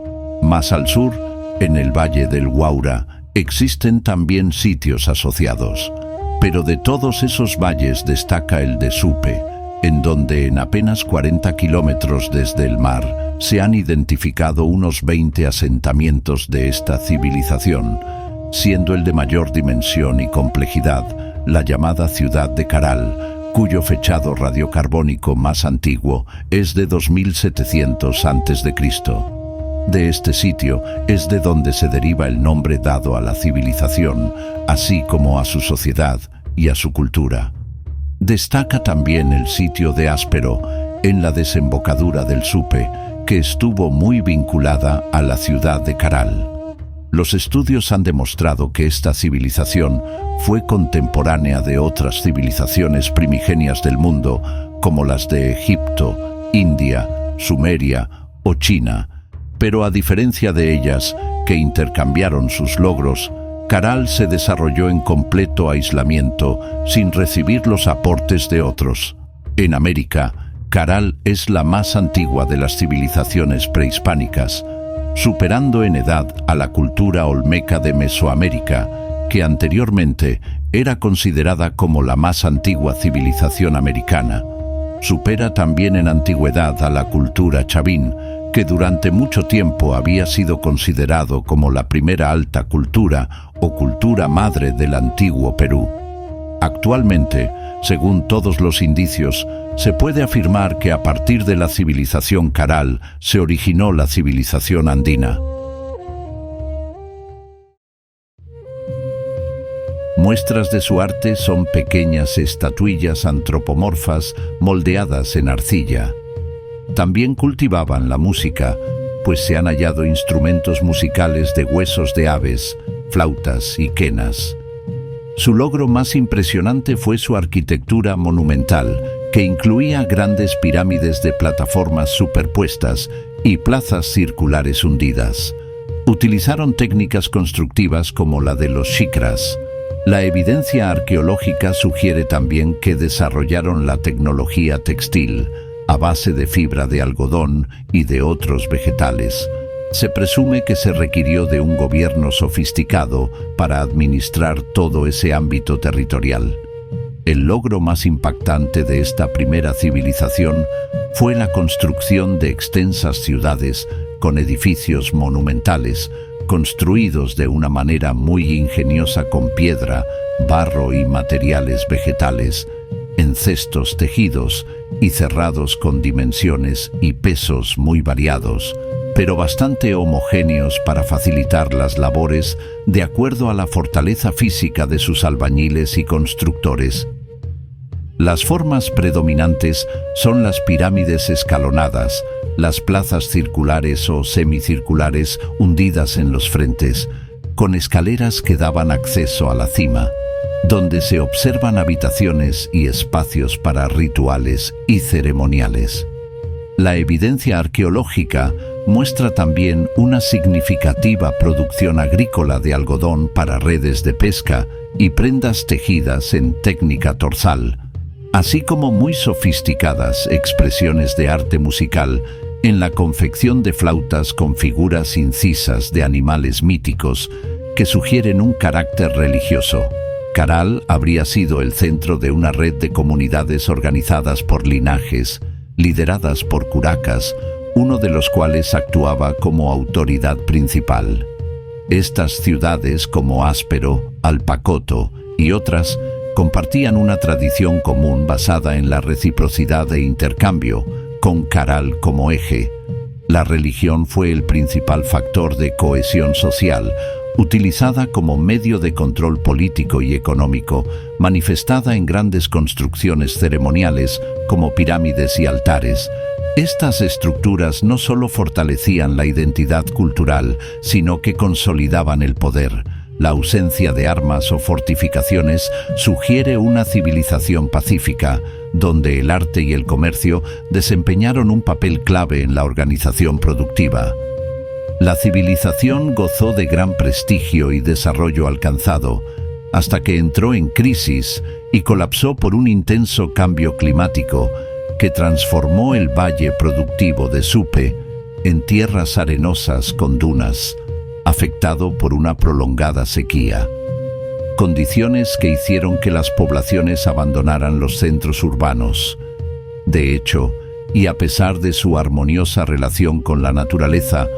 Speaker 1: Más al sur, en el valle del Guaura, existen también sitios asociados. Pero de todos esos valles destaca el de Supe, en donde en apenas 40 kilómetros desde el mar se han identificado unos 20 asentamientos de esta civilización, siendo el de mayor dimensión y complejidad la llamada ciudad de Caral, cuyo fechado radiocarbónico más antiguo es de 2700 a.C. De este sitio es de donde se deriva el nombre dado a la civilización, así como a su sociedad y a su cultura. Destaca también el sitio de Áspero, en la desembocadura del Supe, que estuvo muy vinculada a la ciudad de Caral. Los estudios han demostrado que esta civilización fue contemporánea de otras civilizaciones primigenias del mundo, como las de Egipto, India, Sumeria o China. Pero a diferencia de ellas, que intercambiaron sus logros, Caral se desarrolló en completo aislamiento, sin recibir los aportes de otros. En América, Caral es la más antigua de las civilizaciones prehispánicas, superando en edad a la cultura olmeca de Mesoamérica, que anteriormente era considerada como la más antigua civilización americana. Supera también en antigüedad a la cultura chavín, que durante mucho tiempo había sido considerado como la primera alta cultura o cultura madre del antiguo Perú. Actualmente, según todos los indicios, se puede afirmar que a partir de la civilización Caral se originó la civilización andina. Muestras de su arte son pequeñas estatuillas antropomorfas moldeadas en arcilla. También cultivaban la música, pues se han hallado instrumentos musicales de huesos de aves, flautas y quenas. Su logro más impresionante fue su arquitectura monumental, que incluía grandes pirámides de plataformas superpuestas y plazas circulares hundidas. Utilizaron técnicas constructivas como la de los shikras. La evidencia arqueológica sugiere también que desarrollaron la tecnología textil, a base de fibra de algodón y de otros vegetales. Se presume que se requirió de un gobierno sofisticado para administrar todo ese ámbito territorial. El logro más impactante de esta primera civilización fue la construcción de extensas ciudades con edificios monumentales, construidos de una manera muy ingeniosa con piedra, barro y materiales vegetales, en cestos tejidos y cerrados con dimensiones y pesos muy variados, pero bastante homogéneos para facilitar las labores de acuerdo a la fortaleza física de sus albañiles y constructores. Las formas predominantes son las pirámides escalonadas, las plazas circulares o semicirculares hundidas en los frentes, con escaleras que daban acceso a la cima, donde se observan habitaciones y espacios para rituales y ceremoniales. La evidencia arqueológica muestra también una significativa producción agrícola de algodón para redes de pesca y prendas tejidas en técnica torsal, así como muy sofisticadas expresiones de arte musical en la confección de flautas con figuras incisas de animales míticos que sugieren un carácter religioso. Caral habría sido el centro de una red de comunidades organizadas por linajes, lideradas por curacas, uno de los cuales actuaba como autoridad principal. Estas ciudades, como Áspero, Alpacoto y otras, compartían una tradición común basada en la reciprocidad e intercambio, con Caral como eje. La religión fue el principal factor de cohesión social, utilizada como medio de control político y económico, manifestada en grandes construcciones ceremoniales como pirámides y altares. Estas estructuras no solo fortalecían la identidad cultural, sino que consolidaban el poder. La ausencia de armas o fortificaciones sugiere una civilización pacífica, donde el arte y el comercio desempeñaron un papel clave en la organización productiva. La civilización gozó de gran prestigio y desarrollo alcanzado, hasta que entró en crisis y colapsó por un intenso cambio climático que transformó el valle productivo de Supe en tierras arenosas con dunas, afectado por una prolongada sequía. Condiciones que hicieron que las poblaciones abandonaran los centros urbanos. De hecho, y a pesar de su armoniosa relación con la naturaleza,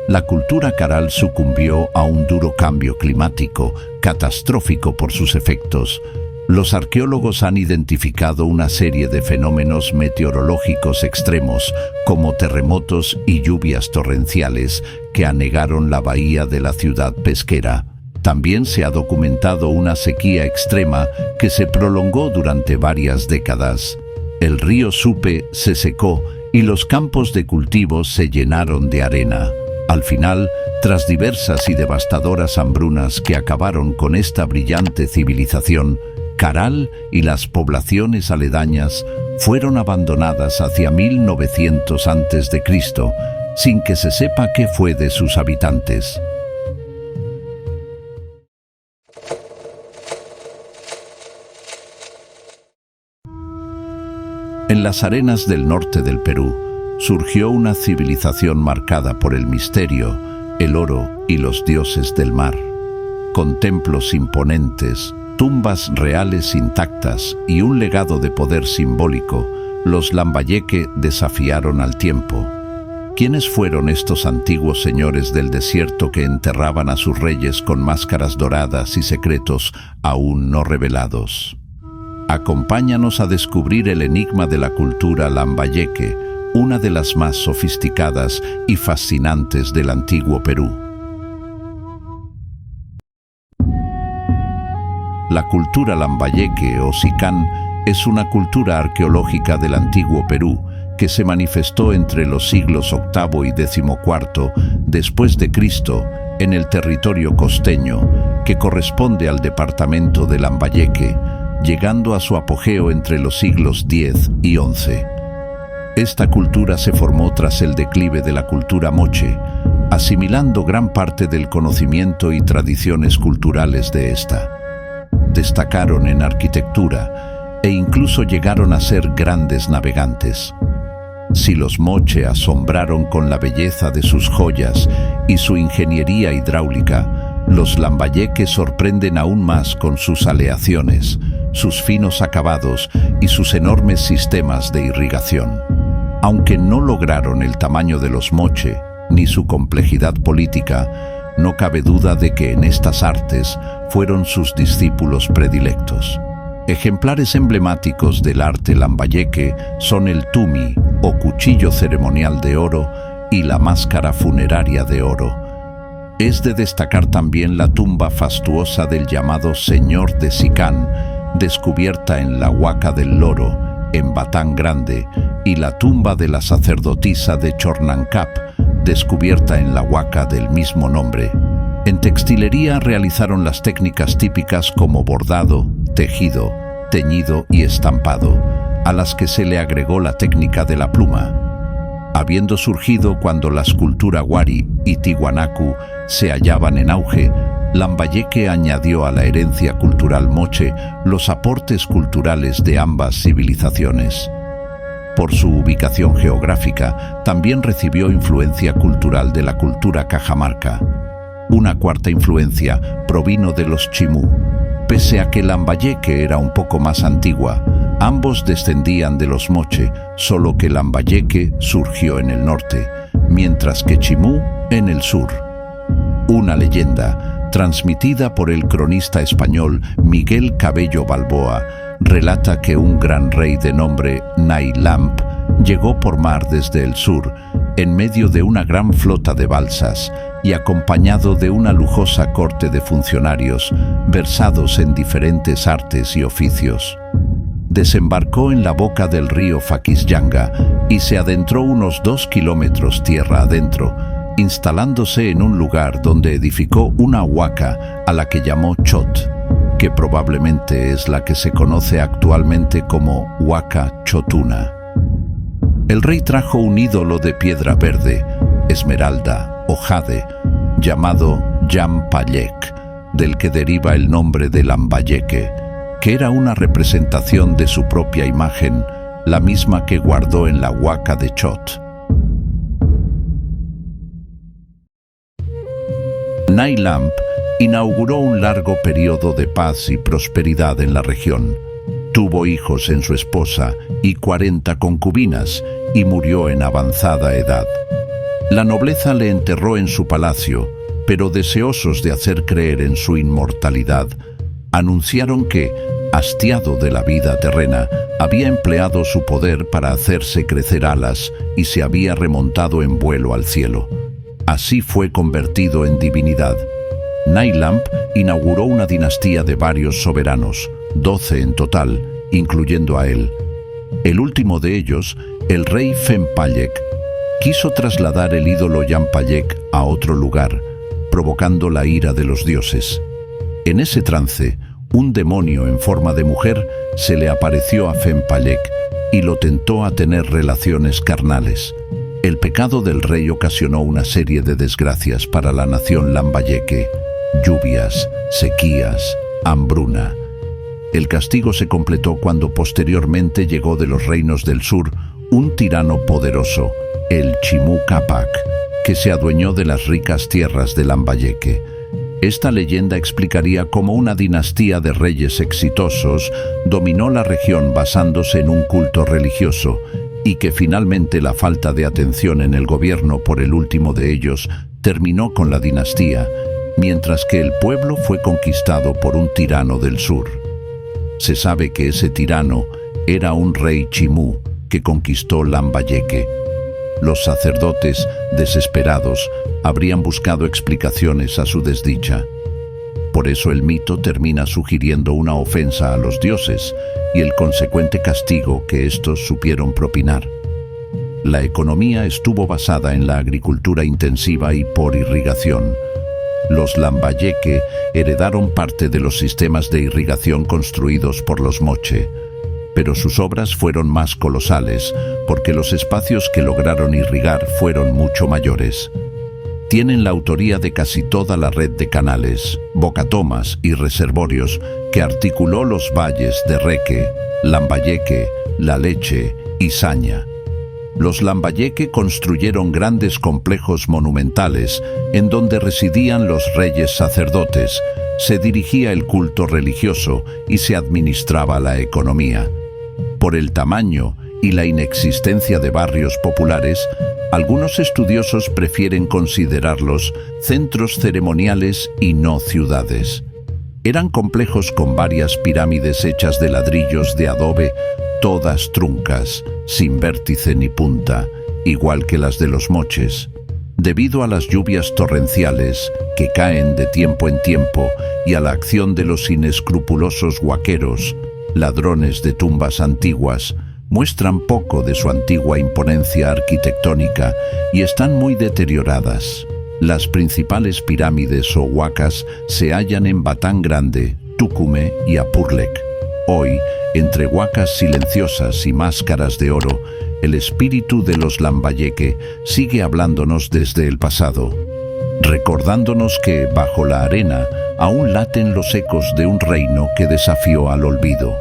Speaker 1: la cultura Caral sucumbió a un duro cambio climático, catastrófico por sus efectos. Los arqueólogos han identificado una serie de fenómenos meteorológicos extremos, como terremotos y lluvias torrenciales, que anegaron la bahía de la ciudad pesquera. También se ha documentado una sequía extrema que se prolongó durante varias décadas. El río Supe se secó y los campos de cultivos se llenaron de arena. Al final, tras diversas y devastadoras hambrunas que acabaron con esta brillante civilización, Caral y las poblaciones aledañas fueron abandonadas hacia 1900 a.C., sin que se sepa qué fue de sus habitantes. En las arenas del norte del Perú surgió una civilización marcada por el misterio, el oro y los dioses del mar. Con templos imponentes, tumbas reales intactas y un legado de poder simbólico, los Lambayeque desafiaron al tiempo. ¿Quiénes fueron estos antiguos señores del desierto que enterraban a sus reyes con máscaras doradas y secretos aún no revelados? Acompáñanos a descubrir el enigma de la cultura Lambayeque, una de las más sofisticadas y fascinantes del antiguo Perú. La cultura Lambayeque o Sicán es una cultura arqueológica del antiguo Perú que se manifestó entre los siglos VIII y XIV después de Cristo en el territorio costeño, que corresponde al departamento de Lambayeque, llegando a su apogeo entre los siglos X y XI. Esta cultura se formó tras el declive de la cultura moche, asimilando gran parte del conocimiento y tradiciones culturales de esta. Destacaron en arquitectura e incluso llegaron a ser grandes navegantes. Si los moche asombraron con la belleza de sus joyas y su ingeniería hidráulica, los Lambayeque sorprenden aún más con sus aleaciones, sus finos acabados y sus enormes sistemas de irrigación. Aunque no lograron el tamaño de los moche ni su complejidad política, no cabe duda de que en estas artes fueron sus discípulos predilectos. Ejemplares emblemáticos del arte lambayeque son el tumi, o cuchillo ceremonial de oro, y la máscara funeraria de oro. Es de destacar también la tumba fastuosa del llamado Señor de Sicán, descubierta en la Huaca del Loro, en Batán Grande, y la tumba de la sacerdotisa de Chornancap, descubierta en la Huaca del mismo nombre. En textilería realizaron las técnicas típicas como bordado, tejido, teñido y estampado, a las que se le agregó la técnica de la pluma. Habiendo surgido cuando la escultura Wari y Tiwanaku se hallaban en auge, Lambayeque añadió a la herencia cultural moche los aportes culturales de ambas civilizaciones. Por su ubicación geográfica, también recibió influencia cultural de la cultura cajamarca. Una cuarta influencia provino de los chimú. Pese a que Lambayeque era un poco más antigua, Ambos descendían de los Moche, solo que Lambayeque surgió en el norte, mientras que Chimú en el sur. Una leyenda, transmitida por el cronista español Miguel Cabello Balboa, relata que un gran rey de nombre Nay Lamp llegó por mar desde el sur, en medio de una gran flota de balsas y acompañado de una lujosa corte de funcionarios versados en diferentes artes y oficios. Desembarcó en la boca del río Faquisllanga y se adentró unos 2 kilómetros tierra adentro, instalándose en un lugar donde edificó una huaca a la que llamó Chot, que probablemente es la que se conoce actualmente como Huaca Chotuna. El rey trajo un ídolo de piedra verde, esmeralda o jade, llamado Yampayek, del que deriva el nombre de Lambayeque, que era una representación de su propia imagen, la misma que guardó en la huaca de Chot. Nay Lamp inauguró un largo periodo de paz y prosperidad en la región. Tuvo hijos en su esposa y 40 concubinas y murió en avanzada edad. La nobleza le enterró en su palacio, pero deseosos de hacer creer en su inmortalidad, anunciaron que, hastiado de la vida terrena, había empleado su poder para hacerse crecer alas y se había remontado en vuelo al cielo. Así fue convertido en divinidad. Nay Lamp inauguró una dinastía de varios soberanos, 12 en total, incluyendo a él. El último de ellos, el rey Fempalek, quiso trasladar el ídolo Yampayek a otro lugar, provocando la ira de los dioses. En ese trance, un demonio en forma de mujer se le apareció a Fempalek y lo tentó a tener relaciones carnales. El pecado del rey ocasionó una serie de desgracias para la nación lambayeque: lluvias, sequías, hambruna. El castigo se completó cuando posteriormente llegó de los reinos del sur un tirano poderoso, el Chimú Capac, que se adueñó de las ricas tierras de Lambayeque. Esta leyenda explicaría cómo una dinastía de reyes exitosos dominó la región basándose en un culto religioso y que finalmente la falta de atención en el gobierno por el último de ellos terminó con la dinastía, mientras que el pueblo fue conquistado por un tirano del sur. Se sabe que ese tirano era un rey Chimú que conquistó Lambayeque. Los sacerdotes, desesperados, habrían buscado explicaciones a su desdicha. Por eso el mito termina sugiriendo una ofensa a los dioses y el consecuente castigo que estos supieron propinar. La economía estuvo basada en la agricultura intensiva y por irrigación. Los Lambayeque heredaron parte de los sistemas de irrigación construidos por los Moche, pero sus obras fueron más colosales porque los espacios que lograron irrigar fueron mucho mayores. Tienen la autoría de casi toda la red de canales, bocatomas y reservorios que articuló los valles de Reque, Lambayeque, La Leche y Saña. Los Lambayeque construyeron grandes complejos monumentales en donde residían los reyes sacerdotes, se dirigía el culto religioso y se administraba la economía. Por el tamaño y la inexistencia de barrios populares, algunos estudiosos prefieren considerarlos centros ceremoniales y no ciudades. Eran complejos con varias pirámides hechas de ladrillos de adobe, todas truncas, sin vértice ni punta, igual que las de los Moches. Debido a las lluvias torrenciales que caen de tiempo en tiempo y a la acción de los inescrupulosos huaqueros, ladrones de tumbas antiguas, muestran poco de su antigua imponencia arquitectónica y están muy deterioradas. Las principales pirámides o huacas se hallan en Batán Grande, Tucumé y Apurlec. Hoy, entre huacas silenciosas y máscaras de oro, el espíritu de los Lambayeque sigue hablándonos desde el pasado, recordándonos que, bajo la arena, aún laten los ecos de un reino que desafió al olvido.